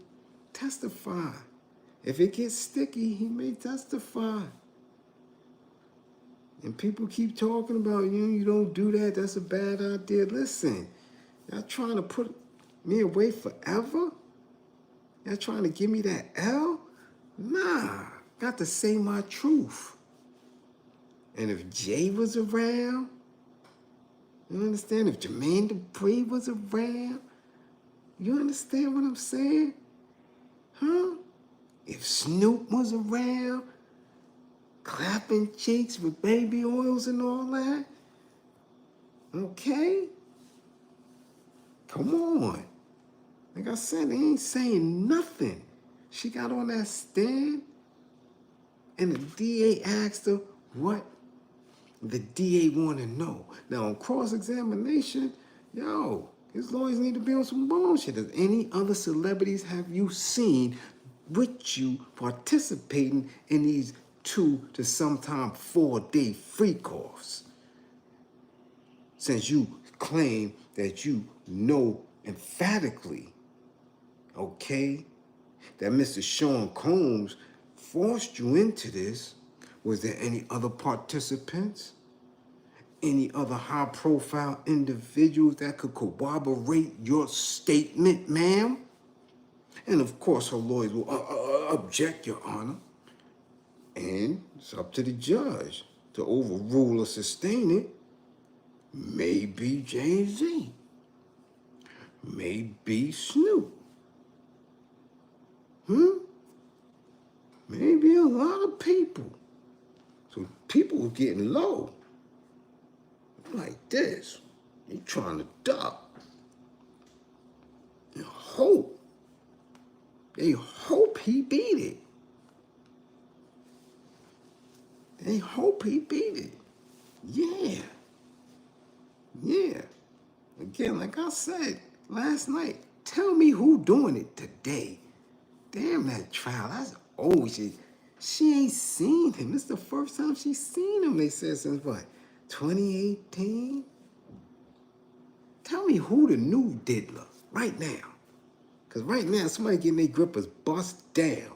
testify. If it gets sticky, he may testify. And people keep talking about, you don't do that, that's a bad idea. Listen, y'all trying to put me away forever? Y'all trying to give me that L? Nah, got to say my truth. And if Jay was around, you understand? If Jermaine Dupri was around, you understand what I'm saying? Huh? If Snoop was around, clapping cheeks with baby oils and all that, Okay? Come on. Like I said, they ain't saying nothing. She got on that stand, and the DA asked her what the DA want to know. Now, on cross-examination, yo, his lawyers need to be on some bullshit. Does any other celebrities have you seen with you participating in these 2 to sometimes 4-day freak-offs? Since you claim that you know emphatically, okay, that Mr. Sean Combs forced you into this, was there any other participants? Any other high-profile individuals that could corroborate your statement, ma'am? And of course, her lawyers will object, Your Honor. And it's up to the judge to overrule or sustain it. Maybe Jay-Z. Maybe Snoop. Maybe a lot of people. So people were getting low. Like this. They trying to duck. And hope. They hope he beat it. They hope he beat it. Yeah. Yeah. Again, like I said last night, tell me who doing it today. Damn, that trial, that's old shit. She ain't seen him. This is the first time she's seen him, they said, since what, 2018? Tell me who the new diddler right now. Because right now, somebody getting their grippers bust down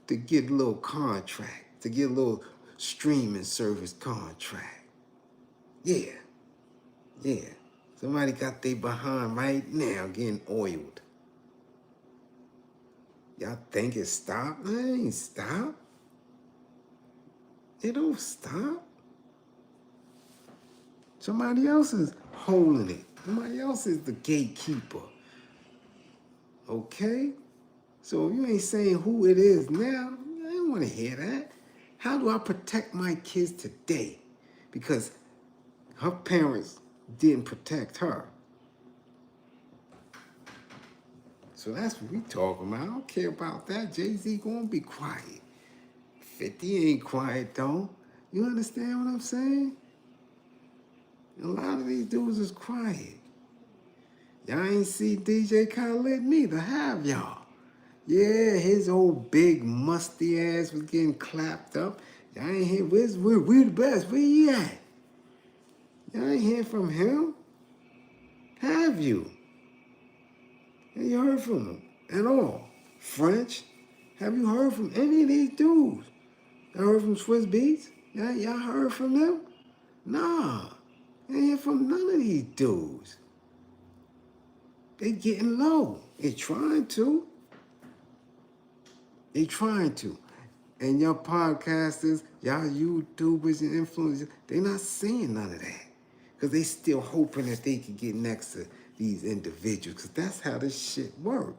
to get a little contract, to get a little streaming service contract. Yeah. Yeah. Somebody got they behind right now getting oiled. Y'all think it stopped? It ain't stopped. It don't stop. Somebody else is holding it. Somebody else is the gatekeeper. Okay? So if you ain't saying who it is now, I don't want to hear that. How do I protect my kids today? Because her parents didn't protect her. So that's what we talking about. I don't care about that. Jay-Z gonna be quiet. 50 ain't quiet though. You understand what I'm saying? A lot of these dudes is quiet. Y'all ain't see DJ Khaled neither, have y'all? Yeah, his old big musty ass was getting clapped up. Y'all ain't hear, we the best, where he at? Y'all ain't hear from him? Have you? Have you heard from him at all? French? Have you heard from any of these dudes? Y'all heard from Swiss Beats? Y'all heard from them? Nah. I ain't hear from none of these dudes. They getting low. They trying to. They trying to. And y'all podcasters, y'all YouTubers and influencers, they not saying none of that. Because they still hoping that they can get next to these individuals. Because that's how this shit work.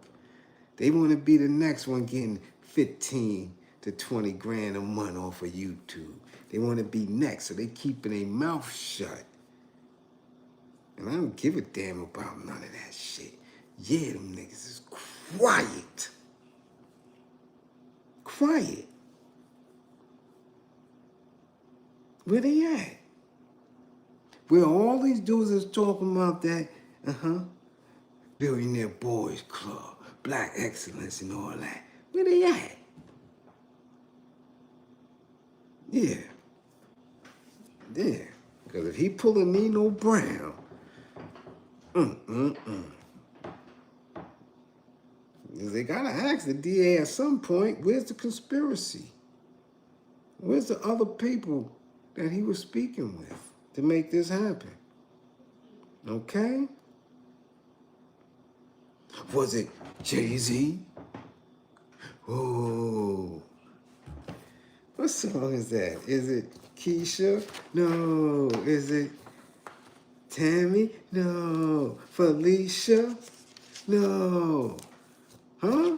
They want to be the next one getting 15 to 20 grand a month off of YouTube. They want to be next, so they keeping their mouth shut. And I don't give a damn about none of that shit. Yeah, them niggas is quiet. Quiet. Where they at? Where all these dudes is talking about that, Billionaire Boys Club, Black Excellence and all that. Where they at? Yeah. Yeah. Because if he pull a Nino Brown, they gotta ask the DA at some point, where's the conspiracy? Where's the other people that he was speaking with to make this happen? Okay? Was it Jay-Z? Oh. What song is that? Is it Keisha? No. Is it Tammy? No. Felicia? No. Huh?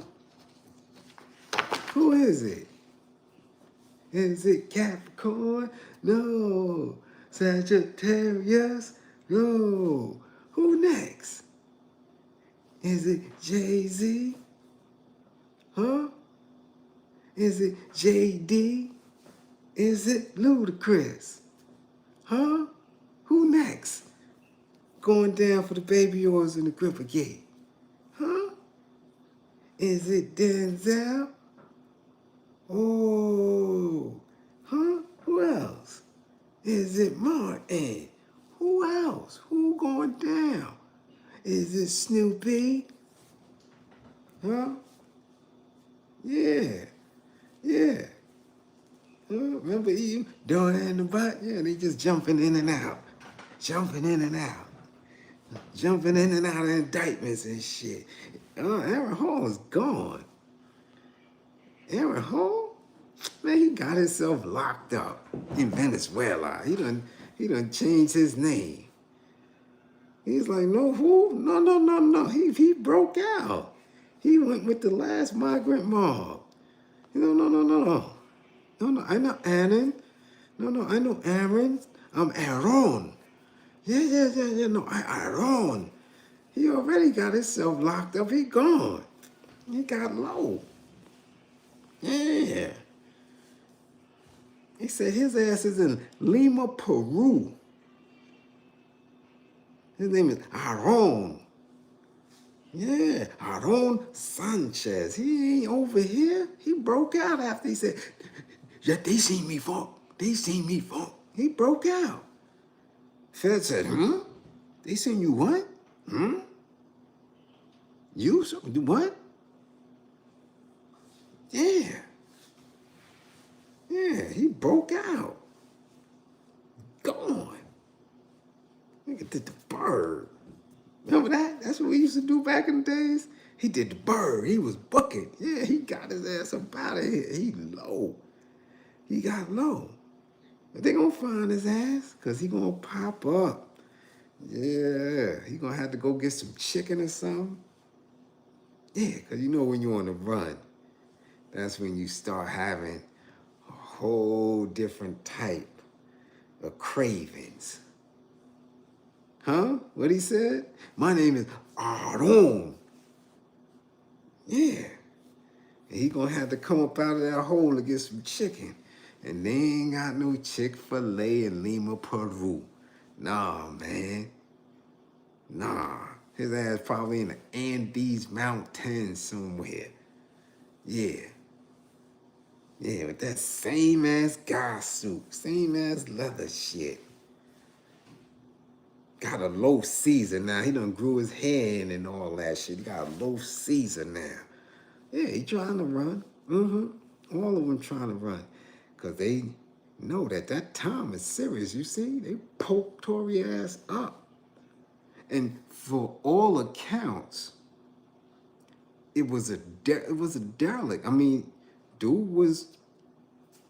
Who is it? Is it Capricorn? No. Sagittarius? Yo, who next? Is it Jay-Z? Huh? Is it JD? Is it Ludacris? Huh? Who next? Going down for the baby oils in the gripper gate? Huh? Is it Denzel? Oh, huh? Who else? Is it Martin? Who else? Who going down? Is it Snoopy? Huh? Yeah, yeah. Remember you doing that in the butt? Yeah, they just jumping in and out. Jumping in and out. Jumping in and out of indictments and shit. Aaron Hall is gone. Aaron Hall? Man, he got himself locked up in Venezuela. He done changed his name. He's like, no, who? No. He broke out. He went with the last migrant mob. No. I know Aaron. No, I know Aaron. I'm Aaron. Yeah. No, Aaron. He already got himself locked up. He gone. He got low. Yeah. He said his ass is in Lima, Peru. His name is Aaron. Yeah, Aaron Sanchez. He ain't over here. He broke out after he said, yeah, they seen me funk. They seen me funk. He broke out. Fed said, They seen you what? You? What? Yeah. Yeah, he broke out. Gone. Nigga did the bird. Remember that? That's what we used to do back in the days. He did the bird. He was bucking. Yeah, he got his ass up out of here. He low. He got low. But they gonna find his ass because he gonna pop up. Yeah, he gonna have to go get some chicken or something. Yeah, because you know when you're on the run, that's when you start having a whole different type of cravings. Huh? What he said? My name is Aaron. Yeah. And he gonna have to come up out of that hole to get some chicken. And they ain't got no Chick-fil-A in Lima, Peru. Nah, man. Nah. His ass probably in the Andes Mountains somewhere. Yeah. Yeah, with that same ass guy suit, same ass leather shit. Got a low Caesar now. He done grew his hair in and all that shit. He got a low Caesar now. Yeah, he trying to run. All of them trying to run. Because they know that time is serious. You see, they poke Tory ass up. And for all accounts, it was a derelict. I mean, dude was,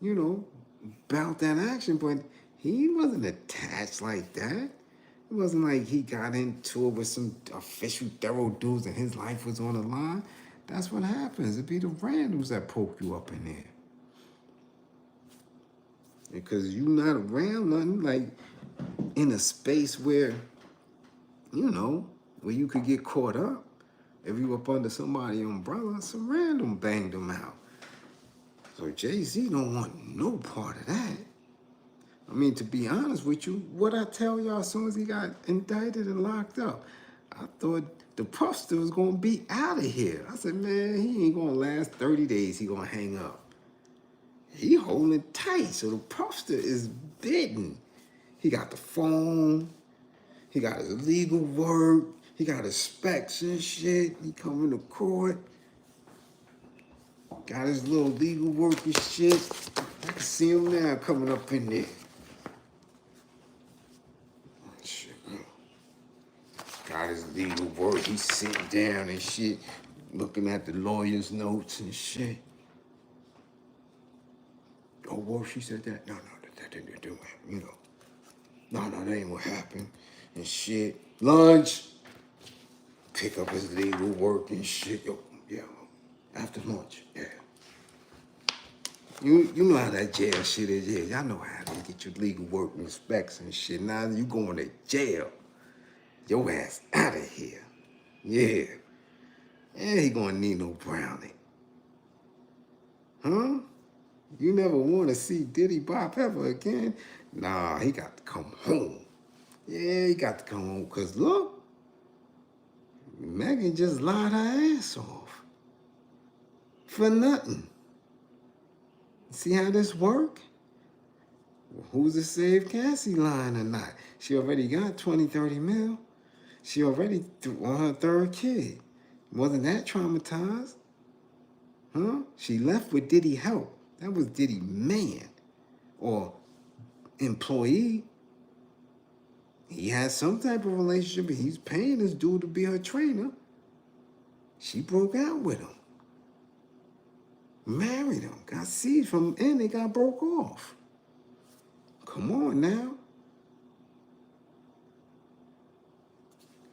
about that action, but he wasn't attached like that. It wasn't like he got into it with some official thorough dudes and his life was on the line. That's what happens. It'd be the randoms that poke you up in there. Because you not around nothing, like in a space where, where you could get caught up. If you up under somebody's umbrella, some random banged them out. So Jay-Z don't want no part of that. I mean, to be honest with you, what I tell y'all as soon as he got indicted and locked up, I thought the Puffster was going to be out of here. I said, man, he ain't going to last 30 days. He going to hang up. He holding tight, so the Puffster is bidding. He got the phone. He got his legal work. He got his specs and shit. He coming to court. Got his little legal work and shit. I can see him now coming up in there. Shit. Got his legal work. He's sitting down and shit, looking at the lawyer's notes and shit. Oh, well, she said that. No, that didn't do it. No, that ain't what happened and shit. Lunch. Pick up his legal work and shit. Yo, yeah. After lunch, yeah. You know how that jail shit is. Yeah, y'all know how they get your legal work and specs and shit. Now you going to jail. Your ass out of here. Yeah. And he gonna need no brownie. Huh? You never want to see Diddy Bop ever again? Nah, he got to come home. Yeah, he got to come home. Because look, Megan just lied her ass off. For nothing. See how this work? Well, who's to say if Cassie lying or not? She already got 20, 30 mil. She already on her third kid. Wasn't that traumatized? Huh? She left with Diddy help. That was Diddy man or employee. He had some type of relationship. He's paying this dude to be her trainer. She broke out with him. Married him. Got seeds from him and they got broke off. Come on now.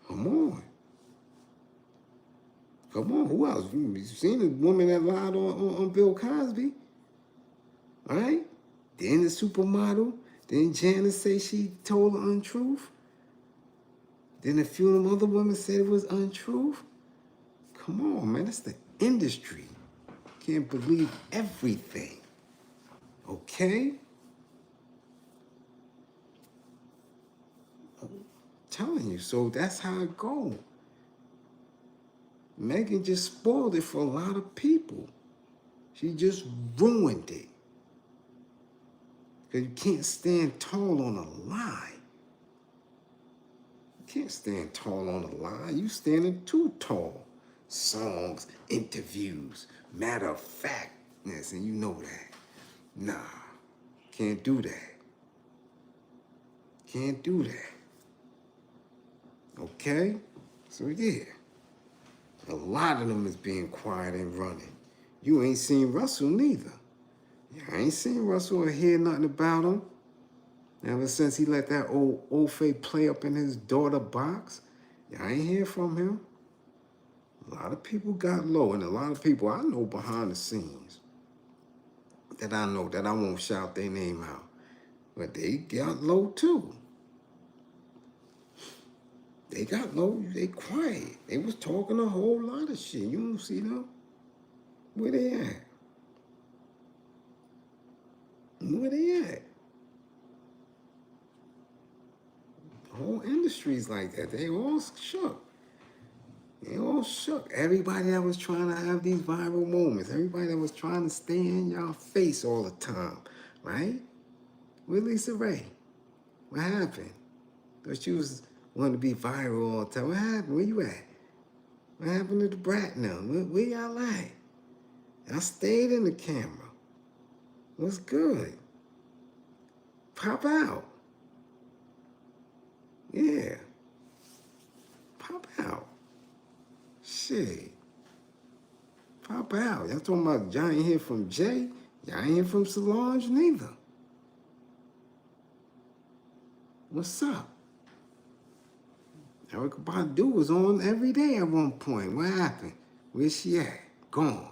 Come on. Come on. Who else? You seen the woman that lied on Bill Cosby? All right? Then the supermodel. Then Janice say she told the untruth. Then a few of them other women said it was untruth. Come on, man. That's the industry. Can't believe everything. Okay? I'm telling you. So that's how it goes. Megan just spoiled it for a lot of people. She just ruined it. Because you can't stand tall on a lie. You can't stand tall on a lie. You standing too tall. Songs, interviews, matter of factness, and you know that. Nah, can't do that. Can't do that. Okay? So yeah, a lot of them is being quiet and running. You ain't seen Russell neither. I ain't seen Russell or hear nothing about him. Ever since he let that old Ofe play up in his daughter box, I ain't hear from him. A lot of people got low, and a lot of people I know behind the scenes that I know that I won't shout their name out, but they got low too. They got low, they quiet. They was talking a whole lot of shit. You don't see them? Where they at? Where they at? The whole industry's like that. They all shook. They all shook. Everybody that was trying to have these viral moments, everybody that was trying to stay in y'all face all the time, right? Where Lisa Ray? What happened? Thought she was wanting to be viral all the time. What happened? Where you at? What happened to the brat now? Where y'all at? I stayed in the camera. What's good? Pop out. Yeah. Pop out. Shit. Pop out. Y'all talking about y'all ain't hear from Jay? Y'all ain't hear from Solange neither. What's up? Erykah Badu was on every day at one point. What happened? Where's she at? Gone.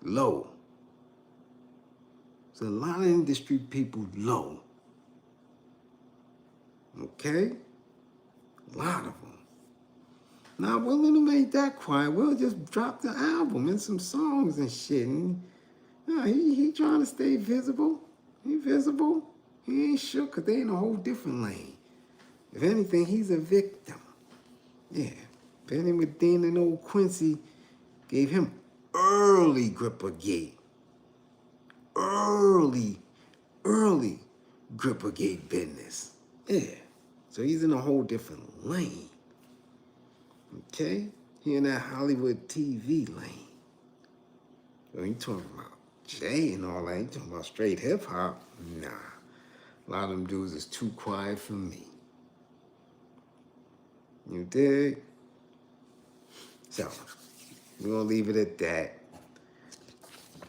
Low. So a lot of industry people low. Okay? A lot of them. Now, Will Little ain't that quiet. Will just dropped the album and some songs and shit. And, he trying to stay visible. He visible. He ain't shook because they in a whole different lane. If anything, he's a victim. Yeah. Benny Medina and old Quincy gave him early gripper gate. Early gripper gate business. Yeah. So he's in a whole different lane. Okay? He in that Hollywood TV lane. So you talking about Jay and all that, you talking about straight hip hop? Nah. A lot of them dudes is too quiet for me. You dig? So, we're gonna leave it at that.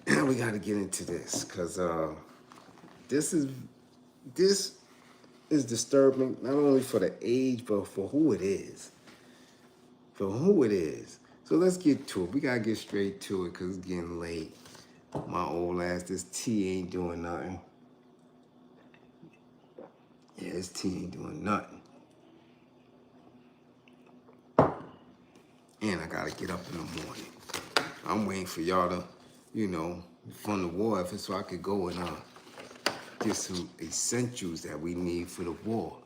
Now we gotta get into this, cause this is disturbing, not only for the age, but for who it is. For who it is. So let's get to it. We gotta get straight to it, cause it's getting late. My old ass, this tea ain't doing nothing. Yeah, this tea ain't doing nothing. And I gotta get up in the morning. I'm waiting for y'all to, fund the war effort so I could go and get some essentials that we need for the war.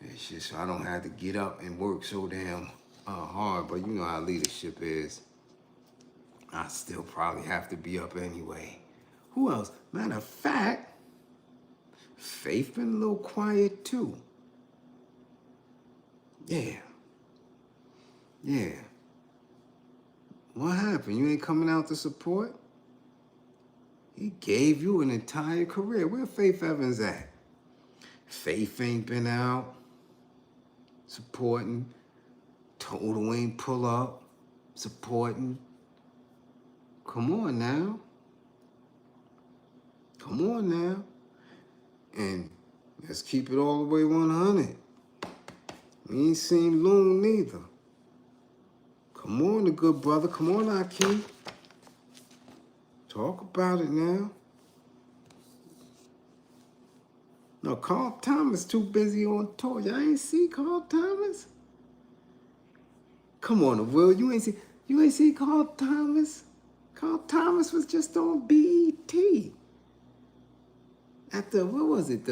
It's just so I don't have to get up and work so damn hard. But you know how leadership is. I still probably have to be up anyway. Who else? Matter of fact, Faith been a little quiet too. Yeah. What happened? You ain't coming out to support? He gave you an entire career. Where Faith Evans at? Faith ain't been out supporting. Total ain't pull up supporting. Come on now. And let's keep it all the way 100. We ain't seen Loon neither. Come on, the good brother. Come on, Aki. Talk about it now. No, Carl Thomas too busy on tour. Y'all ain't see Carl Thomas? Come on, Will. You ain't see Carl Thomas? Carl Thomas was just on BET. At the, what was it?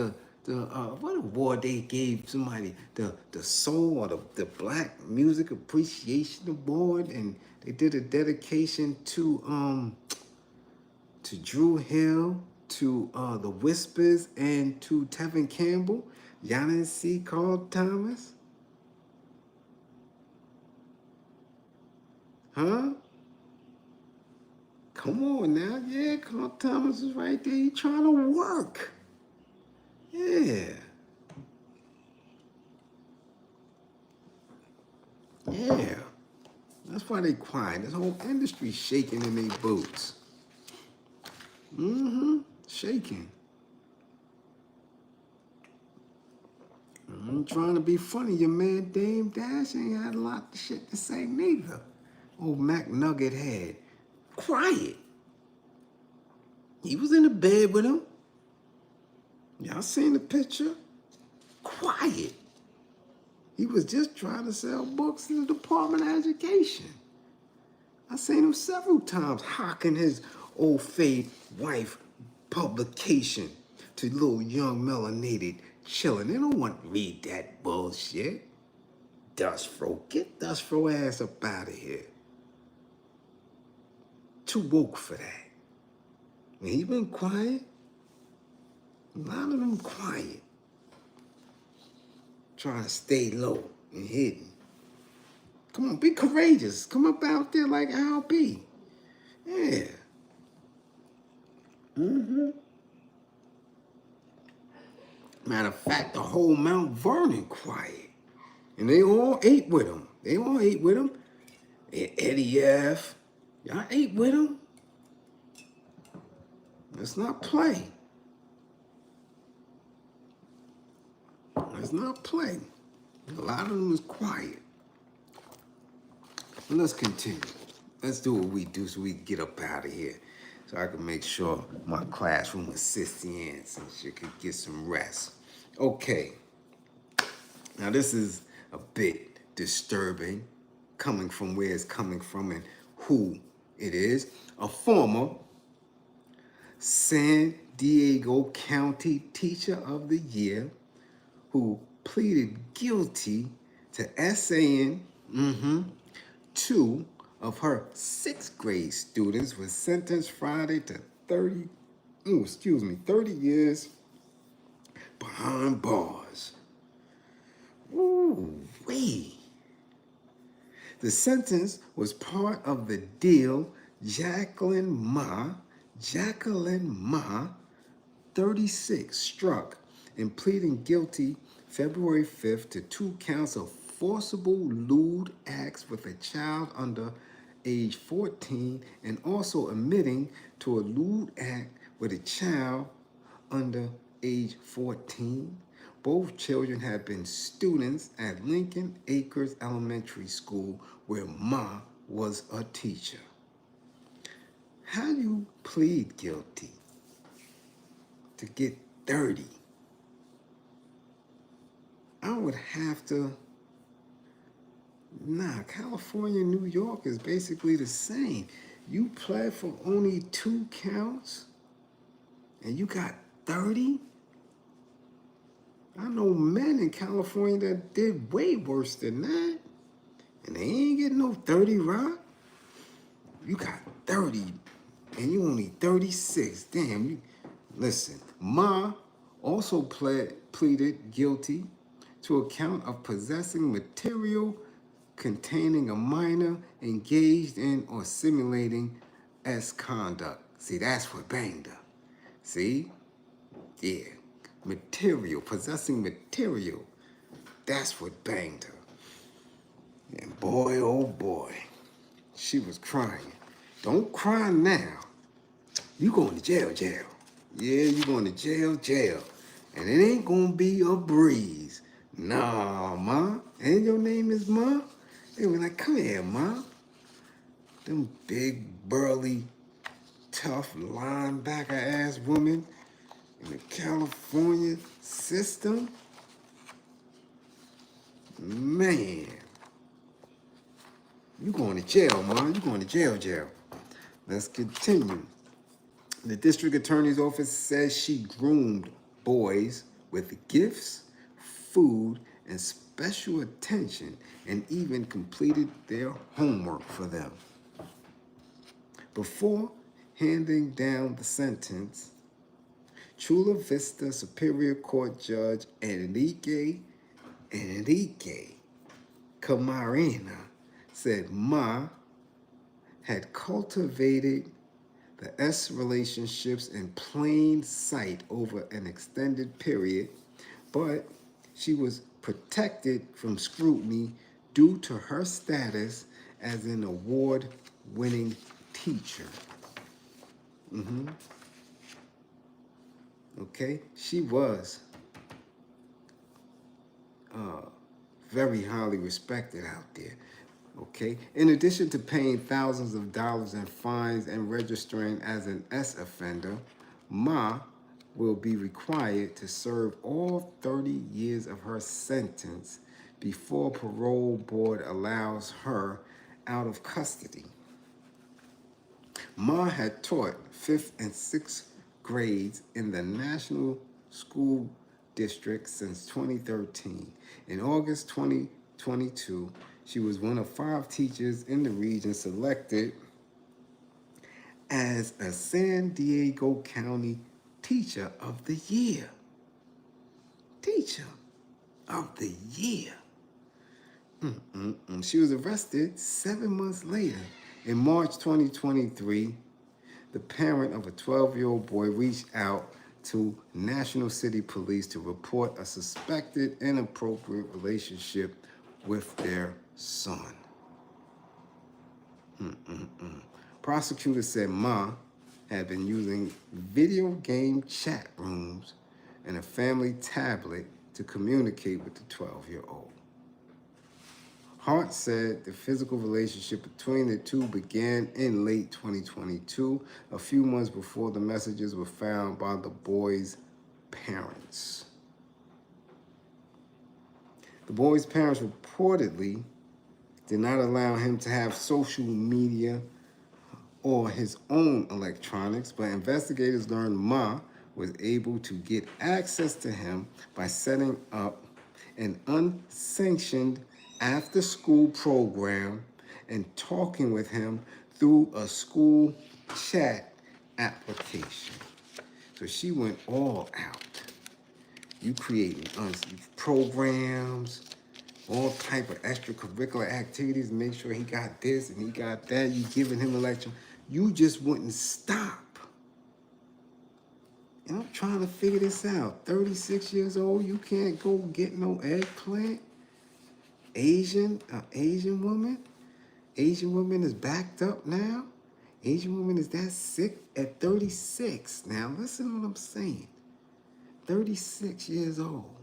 What award they gave somebody? The Soul or the Black Music Appreciation Award, and they did a dedication to Drew Hill, to the Whispers, and to Tevin Campbell. Y'all didn't see Carl Thomas? Huh? Come on now. Yeah, Carl Thomas is right there. He trying to work. Yeah. That's why they quiet. This whole industry shaking in their boots. Shaking. I'm trying to be funny. Your man Dame Dash ain't had a lot of shit to say neither. Old Mac Nugget head. Quiet. He was in the bed with him. Y'all seen the picture? Quiet. He was just trying to sell books in the Department of Education. I seen him several times hawking his old fade wife publication to little young melanated children. They don't want to read that bullshit. Dust Fro, get Dust Fro ass up out of here. Too woke for that. And he been quiet. A lot of them quiet. Trying to stay low and hidden. Come on, be courageous. Come up out there like Al B. Yeah. Matter of fact, the whole Mount Vernon quiet. And they all ate with him. Eddie F. Y'all ate with him? Let's not play. A lot of them was quiet. But let's continue. Let's do what we do so we can get up out of here. So I can make sure my classroom assistants and she could get some rest. Okay. Now this is a bit disturbing, coming from where it's coming from and who it is. A former San Diego County Teacher of the Year who pleaded guilty to essaying two of her 6th grade students was sentenced Friday to 30 years behind bars. Ooh, wee. The sentence was part of the deal Jacqueline Ma, 36, struck in pleading guilty February 5th to 2 counts of forcible lewd acts with a child under age 14 and also admitting to a lewd act with a child under age 14. Both children had been students at Lincoln Acres Elementary School where Ma was a teacher. How do you plead guilty to get 30? I would have to Nah, California and New York is basically the same. You pled for only 2 counts and you got 30? I know men in California that did way worse than that. And they ain't getting no 30, Rock. You got 30 and you only 36. Damn, you listen. Ma also pleaded guilty to a count of possessing material containing a minor engaged in or simulating S conduct. See, that's what banged her. See? Yeah. Material, possessing material. That's what banged her. And boy, oh boy, she was crying. Don't cry now. You going to jail, jail. Yeah, you going to jail, jail. And it ain't gonna be a breeze. Nah, Ma. And your name is Ma? They were like, come here, Ma. Them big, burly, tough, linebacker-ass women in the California system. Man. You going to jail, Ma. You going to jail, jail. Let's continue. The district attorney's office says she groomed boys with gifts, food, and special attention, and even completed their homework for them. Before handing down the sentence, Chula Vista Superior Court Judge Enrique Camarena said Ma had cultivated the S relationships in plain sight over an extended period, but she was protected from scrutiny due to her status as an award-winning teacher. Okay, she was very highly respected out there. Okay, in addition to paying thousands of dollars in fines and registering as an S offender, Ma will be required to serve all 30 years of her sentence before parole board allows her out of custody. Ma had taught 5th and 6th grades in the National School District since 2013. In August 2022, she was one of 5 teachers in the region selected as a San Diego County Teacher of the Year. Teacher of the Year. She was arrested 7 months later. In March 2023, the parent of a 12-year-old boy reached out to National City Police to report a suspected inappropriate relationship with their son. Prosecutors said Ma had been using video game chat rooms and a family tablet to communicate with the 12-year-old. Hart said the physical relationship between the two began in late 2022, a few months before the messages were found by the boy's parents. The boy's parents reportedly did not allow him to have social media or his own electronics, but investigators learned Ma was able to get access to him by setting up an unsanctioned after-school program and talking with him through a school chat application. So she went all out. You creating programs, all type of extracurricular activities, make sure he got this and he got that. You giving him a lecture. You just wouldn't stop. And I'm trying to figure this out. 36 years old, you can't go get no eggplant. Asian woman? Asian woman is backed up now? Asian woman is that sick at 36. Now listen to what I'm saying. 36 years old.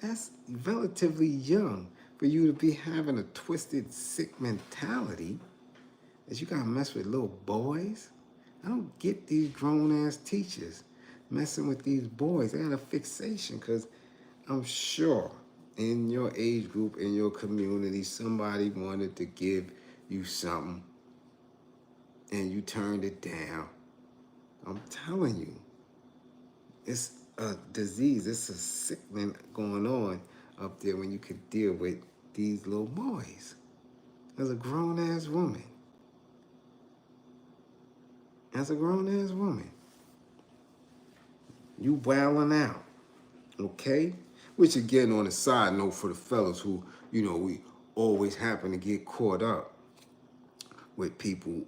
That's relatively young for you to be having a twisted, sick mentality that you gotta mess with little boys. I don't get these grown-ass teachers messing with these boys. They got a fixation because I'm sure in your age group, in your community, somebody wanted to give you something and you turned it down. I'm telling you, it's a disease, it's a sickening going on up there when you could deal with these little boys. As a grown-ass woman. As a grown-ass woman. You wilding out, okay? Which again, on a side note for the fellas who, we always happen to get caught up with people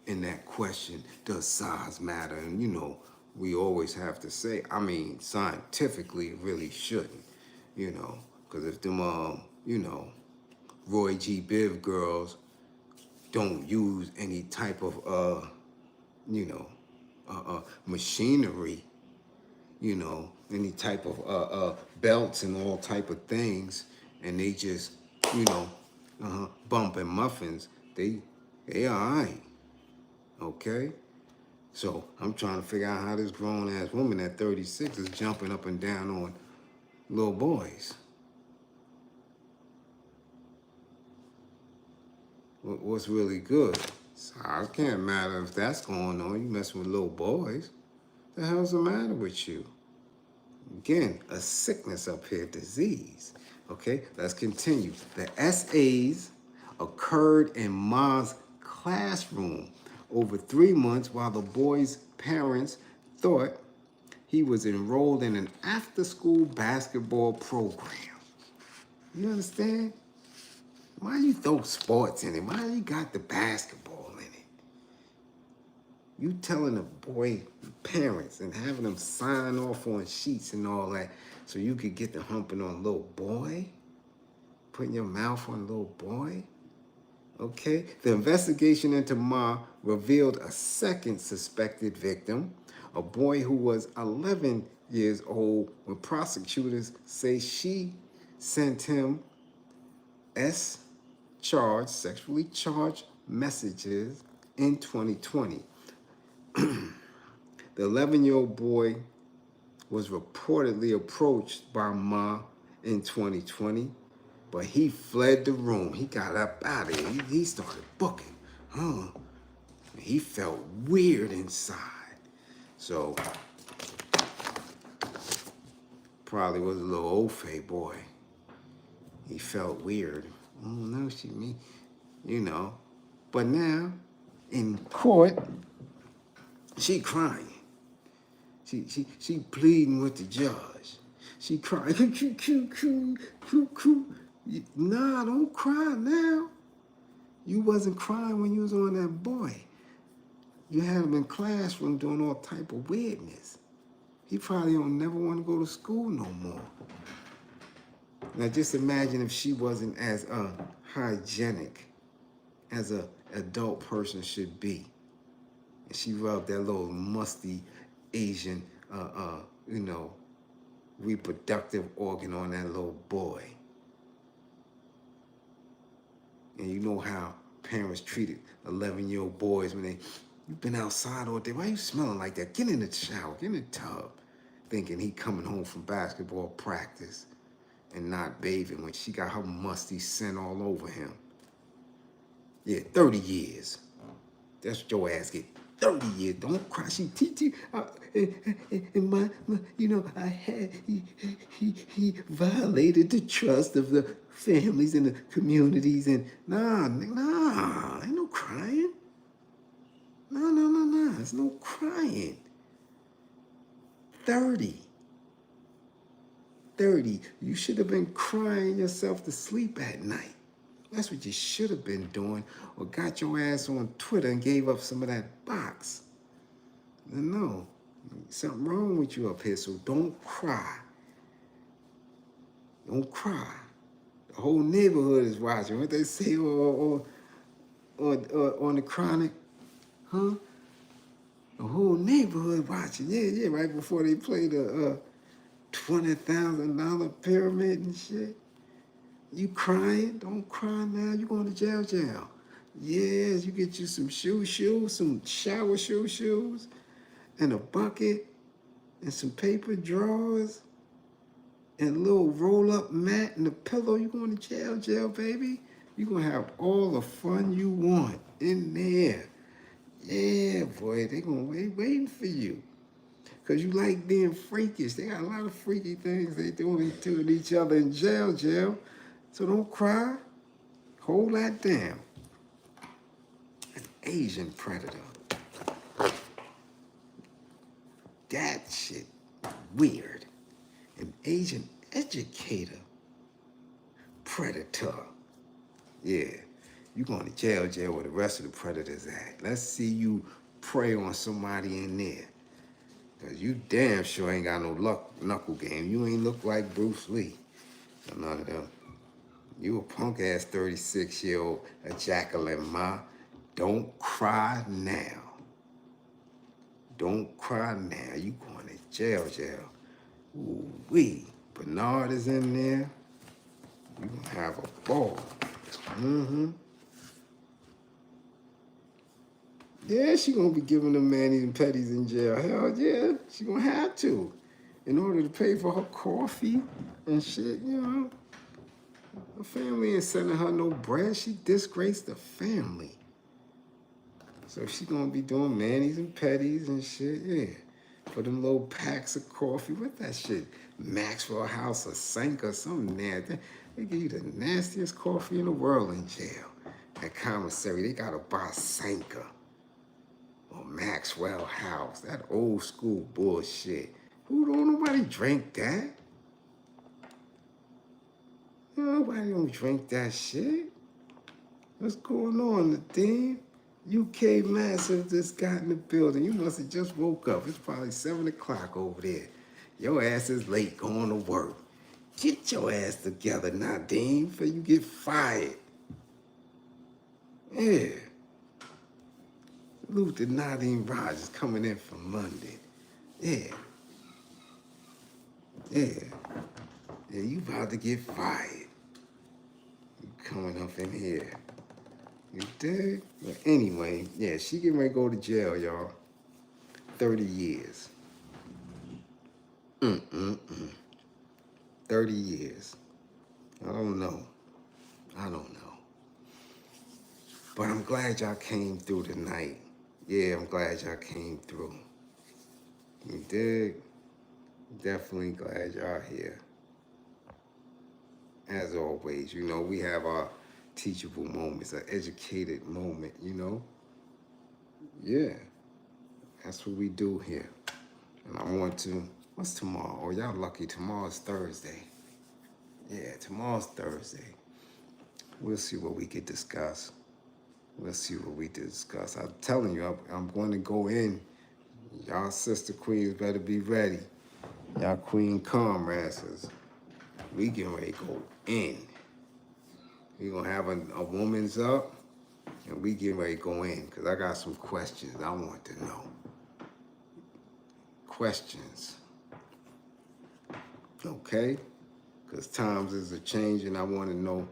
in that question, does size matter? And we always have to say, scientifically it really shouldn't, because if them Roy G. Biv girls don't use any type of machinery, any type of belts and all type of things, and they just, bumping muffins, they all right, okay? So I'm trying to figure out how this grown-ass woman at 36 is jumping up and down on little boys. What's really good? So it can't matter if that's going on. You messing with little boys. The hell's the matter with you? Again, a sickness up here, disease. Okay, let's continue. The SAs occurred in Ma's classroom over 3 months while the boy's parents thought he was enrolled in an after-school basketball program. You understand? Why you throw sports in it? Why you got the basketball in it? You telling the boy parents and having them sign off on sheets and all that so you could get the humping on a little boy? Putting your mouth on a little boy? Okay. The investigation into Ma revealed a second suspected victim, a boy who was 11 years old, when prosecutors say she sent him sexually charged messages in 2020. The 11-year-old boy was reportedly approached by Ma in 2020, but he fled the room. He got up out of here. He started booking. He felt weird inside. So, probably was a little old-fay boy. He felt weird. I don't know what she mean, But now, in court, she crying. She pleading with the judge. She crying. Nah, don't cry now. You wasn't crying when you was on that boy. You had him in classroom doing all type of weirdness. He probably don't never want to go to school no more. Now just imagine if she wasn't as hygienic as an adult person should be. And she rubbed that little musty Asian, reproductive organ on that little boy. And you know how parents treated 11-year-old boys when you've been outside all day. Why are you smelling like that? Get in the shower, get in the tub. Thinking he coming home from basketball practice and not bathing when she got her musty scent all over him. Yeah, 30 years. That's what your ass get. 30 years. Don't cry. She I had he violated the trust of the families and the communities, and nah, ain't no crying. No. There's no crying. 30. You should have been crying yourself to sleep at night. That's what you should have been doing, or got your ass on Twitter and gave up some of that box. No, something wrong with you up here, so don't cry. Don't cry. The whole neighborhood is watching. What they say on the Chronic, huh? The whole neighborhood watching. Yeah, right before they play the $20,000 pyramid and shit. You crying? Don't cry now. You going to jail. Yes, you get you some shoes, some shower shoes, and a bucket, and some paper drawers. and a little roll-up mat and a pillow, you going to jail, baby. You gonna have all the fun you want in there. Yeah, boy, they gonna waiting for you. Cause you like being freakish. They got a lot of freaky things they doing to each other in jail. So don't cry. Hold that down. An Asian predator. That shit weird. An Asian educator predator. Yeah, you going to jail where the rest of the predators at. Let's see you prey on somebody in there. Cause you damn sure ain't got no knuckle game. You ain't look like Bruce Lee. None of them. You a punk ass 36-year-old Jacqueline Ma. Don't cry now. Don't cry now. You going to jail. Ooh wee. Bernard is in there. You gonna have a ball. Mm-hmm. Yeah, she gonna be giving them manis and petties in jail. Hell yeah, she gonna have to. In order to pay for her coffee and shit, you know. Her family ain't sending her no bread. She disgraced the family. So she gonna be doing manis and petties and shit, yeah. For them little packs of coffee. What that shit? Maxwell House or Sank or something there. They give you the nastiest coffee in the world in jail. At commissary, they gotta buy Sanka or Maxwell House. That old school bullshit. Who don't nobody drink that? Nobody don't drink that shit. What's going on, Nadine? UK Massive just got in the building. You must have just woke up. It's probably 7 o'clock over there. Your ass is late going to work. Get your ass together, Nadine, before you get fired. Yeah. Salute to Nadine Rogers coming in from London. Yeah. Yeah. Yeah, you about to get fired. You coming up in here. You dig? But anyway, yeah, she getting ready to go to jail, y'all. 30 years. 30 years. I don't know. But I'm glad y'all came through tonight. Yeah, I'm glad y'all came through. You dig? Definitely glad y'all here. As always, you know, we have our teachable moments, an educated moment, you know? Yeah, that's what we do here. And I want to, what's tomorrow? Oh, y'all lucky, tomorrow's Thursday. Yeah, tomorrow's Thursday. We'll see what we could discuss. I'm telling you, I'm going to go in. Y'all sister queens better be ready. Y'all queen comrades, we getting ready to go in. We gonna have a woman's up, and we getting ready to go in, because I got some questions I want to know. Questions. Okay? Because times is a change, and I want to know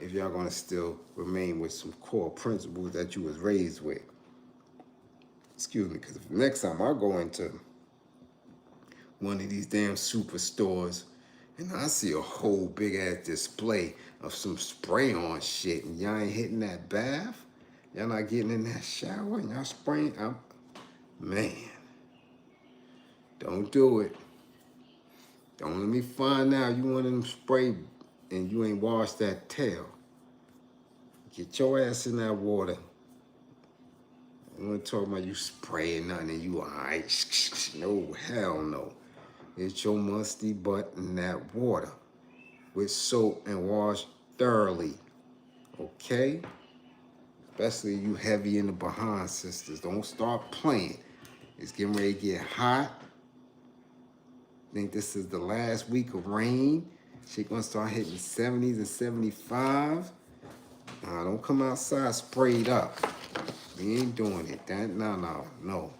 if y'all gonna still remain with some core principles that you was raised with. Excuse me, because next time I go into one of these damn superstores and I see a whole big ass display of some spray on shit and y'all ain't hitting that bath, y'all not getting in that shower and y'all spraying, man, don't do it. Don't let me find out you one of them spray and you ain't washed that tail. Get your ass in that water. I'm gonna talk about you spraying nothing and you all right. No, hell no. Get your musty butt in that water with soap and wash thoroughly, okay? Especially you heavy in the behind, sisters. Don't start playing. It's getting ready to get hot. Think this is the last week of rain. Shit gonna start hitting 70s and 75. Don't come outside sprayed up. We ain't doing it. No.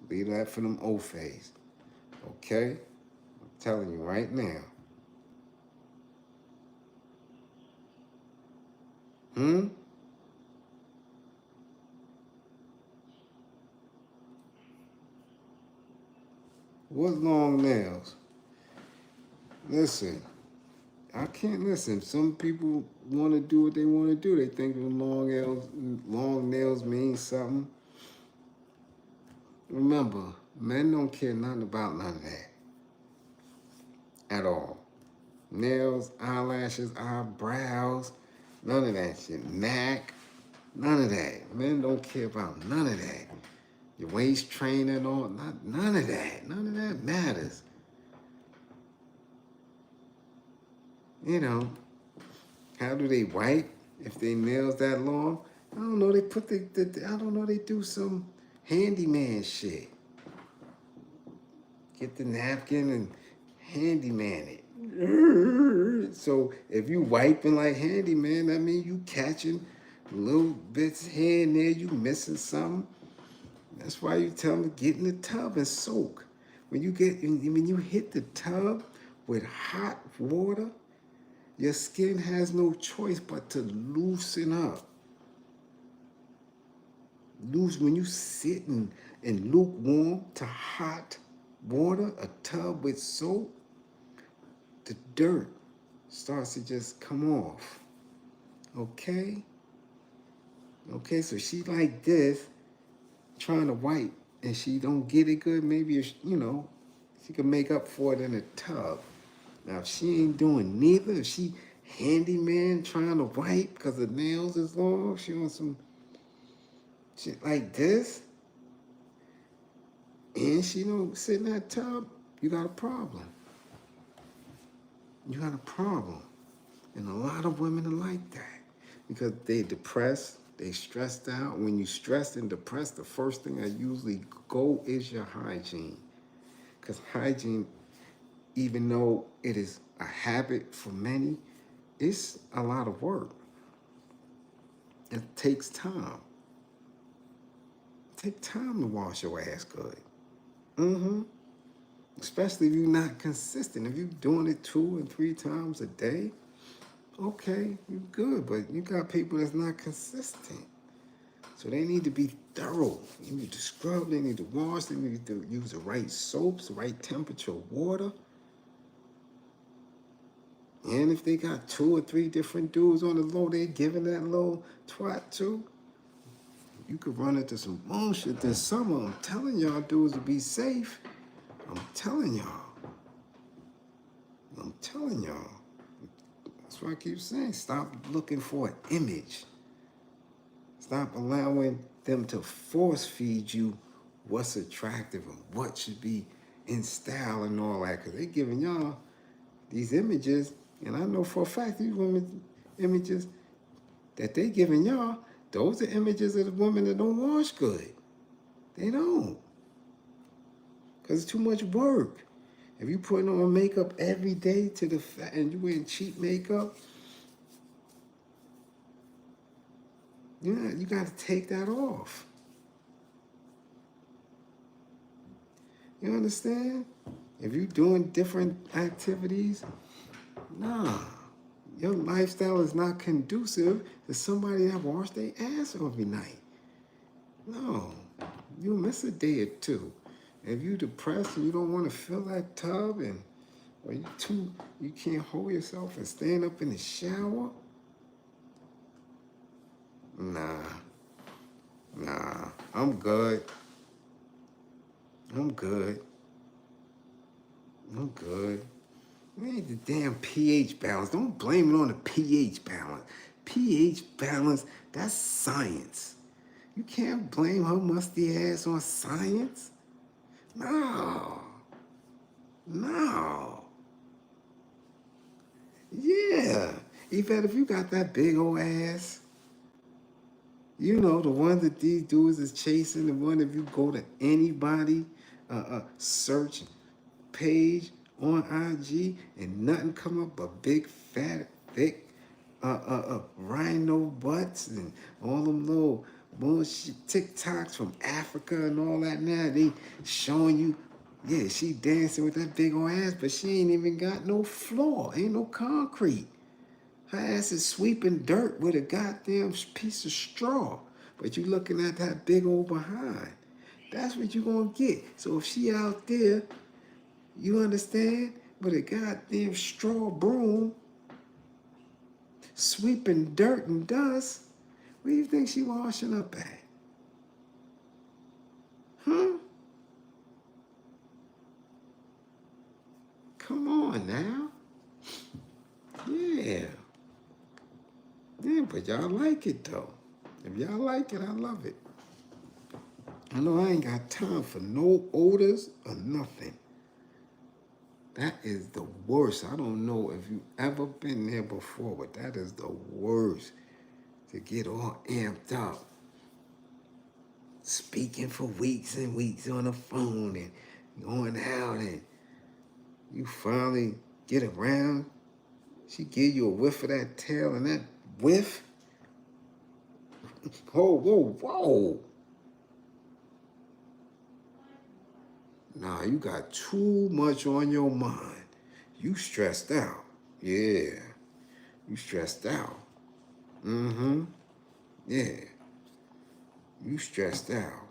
Leave that for them O-Fays. Okay? I'm telling you right now. What's long nails? Listen, I can't listen. Some people want to do what they want to do. They think the long nails mean something. Remember, men don't care nothing about none of that at all. Nails, eyelashes, eyebrows, none of that shit. Neck, none of that. Men don't care about none of that. Your waist training or not, none of that. None of that matters. You know, how do they wipe if they nails that long? I don't know. They put I don't know. They do some handyman shit. Get the napkin and handyman it. So if you wiping like handyman, that means you catching little bits here and there. You missing something. That's why you tell them to get in the tub and soak. When you hit the tub with hot water, your skin has no choice but to loosen up. When you sit in lukewarm to hot water, a tub with soap, the dirt starts to just come off. Okay? Okay, so she like this, trying to wipe, and she don't get it good. Maybe, she can make up for it in a tub. Now, if she ain't doing neither, if she handyman trying to wipe because the nails is long, she wants some shit like this, and she don't sit in that tub, you got a problem. You got a problem. And a lot of women are like that because they depressed, they stressed out. When you stressed and depressed, the first thing that usually go is your hygiene. Because hygiene, even though it is a habit for many, it's a lot of work. It takes time. It takes time to wash your ass good. Especially if you're not consistent. If you're doing it 2 and 3 times a day, okay, you're good. But you got people that's not consistent. So they need to be thorough. They need to scrub, they need to wash, they need to use the right soaps, the right temperature water. And if they got 2 or 3 different dudes on the low, they giving that little twat too. You could run into some bullshit this summer. I'm telling y'all dudes to be safe. I'm telling y'all. That's why I keep saying, stop looking for an image. Stop allowing them to force feed you what's attractive and what should be in style and all that. Because they giving y'all these images, and I know for a fact these women images that they giving y'all, those are images of the women that don't wash good. They don't. Because it's too much work. If you putting on makeup every day and you wearing cheap makeup, you got to take that off. You understand? If you doing different activities, nah. Your lifestyle is not conducive to somebody that wash their ass every night. No. You'll miss a day or two. If you depressed and you don't want to fill that tub or you can't hold yourself and stand up in the shower, nah, I'm good. We need the damn pH balance. Don't blame it on the pH balance. pH balance, that's science. You can't blame her musty ass on science. No. Yeah. Even if you got that big old ass, the one that these dudes is chasing, the one if you go to anybody search page on IG and nothing come up but big, fat, thick rhino butts and all them little bullshit TikToks from Africa and all that now. They showing you, yeah, she dancing with that big old ass, but she ain't even got no floor, ain't no concrete. Her ass is sweeping dirt with a goddamn piece of straw. But you looking at that big old behind. That's what you gonna get. So if she out there You understand? With a goddamn straw broom, sweeping dirt and dust. Where do you think she washing up at? Huh? Come on now. Yeah. Yeah, but y'all like it though. If y'all like it, I love it. I know I ain't got time for no odors or nothing. That is the worst. I don't know if you ever been there before, but that is the worst. To get all amped up, speaking for weeks and weeks on the phone and going out, and you finally get around. She give you a whiff of that tail, and that whiff. Whoa, whoa, whoa. Nah, you got too much on your mind. You stressed out. Yeah, you stressed out. Mm-hmm. Yeah, you stressed out.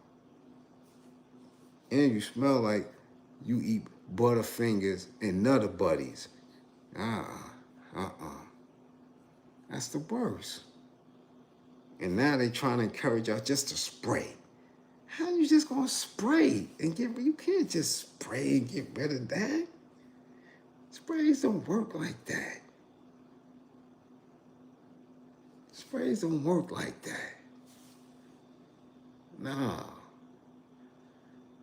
And you smell like you eat Butterfingers and Nutter Buddies. That's the worst. And now they trying to encourage y'all just to spray. How you just gonna spray and get rid? You can't just spray and get rid of that. Sprays don't work like that. Sprays don't work like that. No.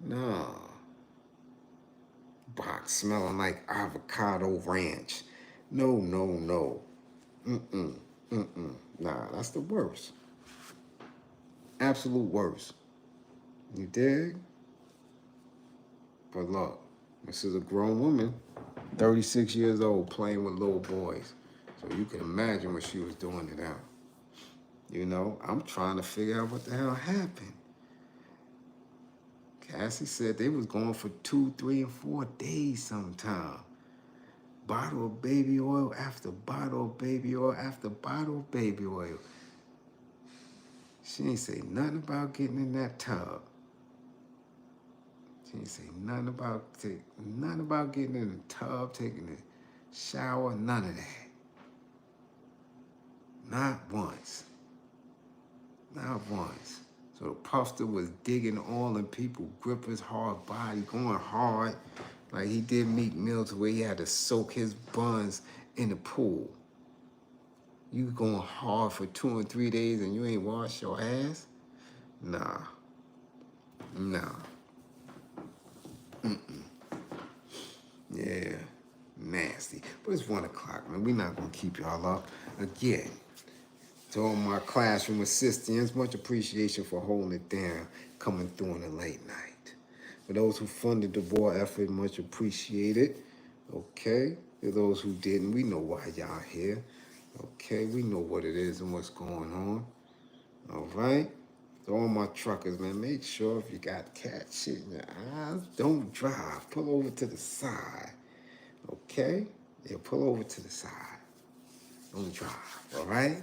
No. Box smelling like avocado ranch. No, no, no. Mm-mm. Mm-mm. Nah, that's the worst. Absolute worst. You dig? But look, this is a grown woman, 36 years old, playing with little boys. So you can imagine what she was doing to them. You know, I'm trying to figure out what the hell happened. Cassie said they was going for 2, 3, and 4 days sometime. Bottle of baby oil after bottle of baby oil after bottle of baby oil. She ain't say nothing about getting in that tub. She ain't say nothing about getting in the tub, taking a shower, none of that. Not once. Not once. So the puffster was digging all in people's grippers' hard body, going hard, like he did Meek Mill to where he had to soak his buns in the pool. You going hard for 2 and 3 days and you ain't wash your ass? Nah. Nah. Mm-mm. Yeah. Nasty. But it's 1 o'clock, man. We're not going to keep y'all up. Again, to all my classroom assistants, much appreciation for holding it down, coming through in the late night. For those who funded the war effort, much appreciated. Okay? For those who didn't, we know why y'all here. Okay? We know what it is and what's going on. All right? To all my truckers, man, make sure if you got cat shit in your eyes, don't drive. Pull over to the side. Okay? Yeah, pull over to the side. Don't drive, all right?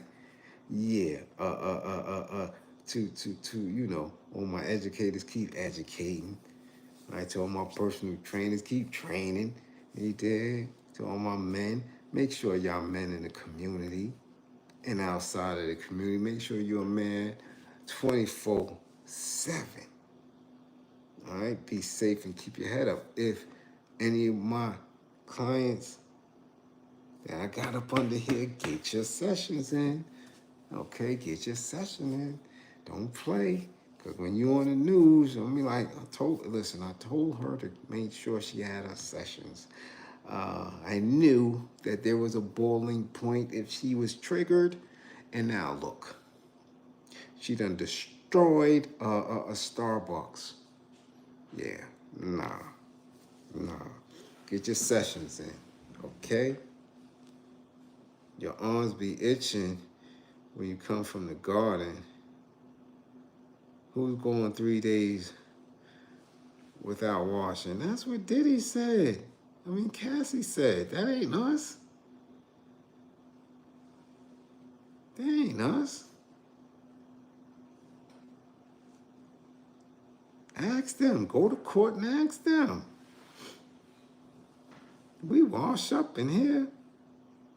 Yeah, to you know, all my educators, keep educating. Right, to all my personal trainers, keep training. You dig? To all my men, make sure y'all men in the community and outside of the community, make sure you're a man 24/7. All right, be safe and keep your head up. If any of my clients that I got up under here, get your sessions in. Okay, get your session in. Don't play. Because when you on the news, I mean, like, I told her to make sure she had her sessions. I knew that there was a boiling point if she was triggered. And now look, she done destroyed a Starbucks. Yeah, nah. Get your sessions in, okay? Your arms be itching when you come from the garden. Who's going 3 days without washing? That's what Diddy said. I mean, Cassie said. That ain't us. That ain't us. Ask them. Go to court and ask them. We wash up in here.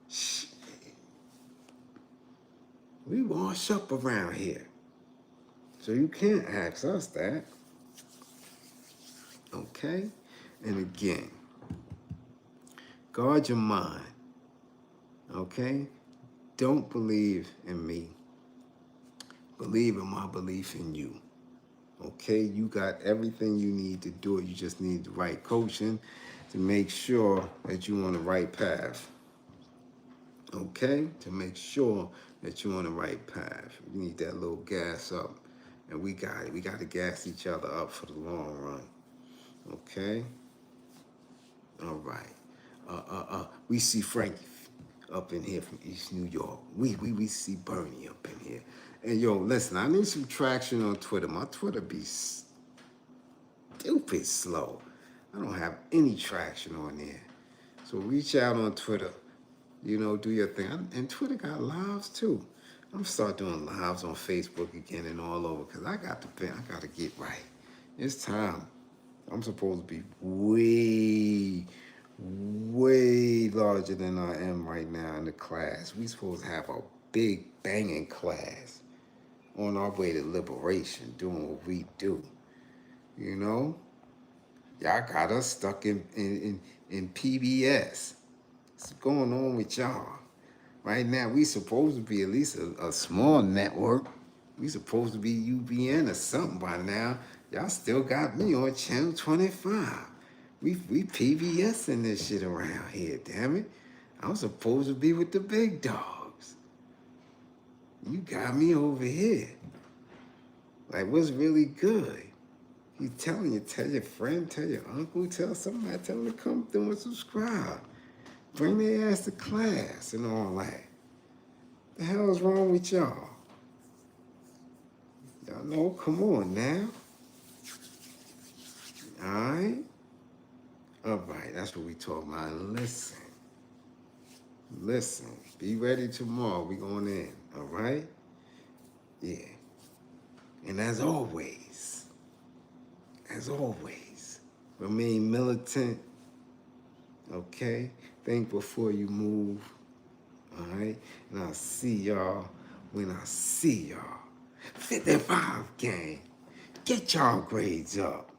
Shit. We wash up around here. So you can't ask us that. Okay? And again, guard your mind. Okay? Don't believe in me. Believe in my belief in you. Okay? You got everything you need to do it. You just need the right coaching to make sure that you're on the right path. Okay? To make sure that you're on the right path. You need that little gas up. And we got it. We got to gas each other up for the long run. Okay? All right. We see Frankie up in here from East New York. We see Bernie up in here. And yo, listen, I need some traction on Twitter. My Twitter be stupid slow. I don't have any traction on there. So reach out on Twitter. You know, do your thing. And Twitter got lives too. I'm gonna start doing lives on Facebook again and all over because I got to get right. It's time. I'm supposed to be way larger than I am right now in the class. We supposed to have a big banging class on our way to liberation, doing what we do. You know? Y'all got us stuck in PBS. What's going on with y'all? Right now, we supposed to be at least a small network. We supposed to be UBN or something by now. Y'all still got me on channel 25. We PBS in this shit around here, damn it. I'm supposed to be with the big dogs. You got me over here. Like, what's really good? You tell your friend, tell your uncle, tell somebody, tell them to come through and subscribe. Bring their ass to class and all that. The hell is wrong with y'all? Y'all know, come on now. All right? All right, that's what we talking about. Listen. Be ready tomorrow. We going in, all right? Yeah. And as always, remain militant, okay? Think before you move, all right? And I'll see y'all when I see y'all. 55 gang. Get y'all grades up.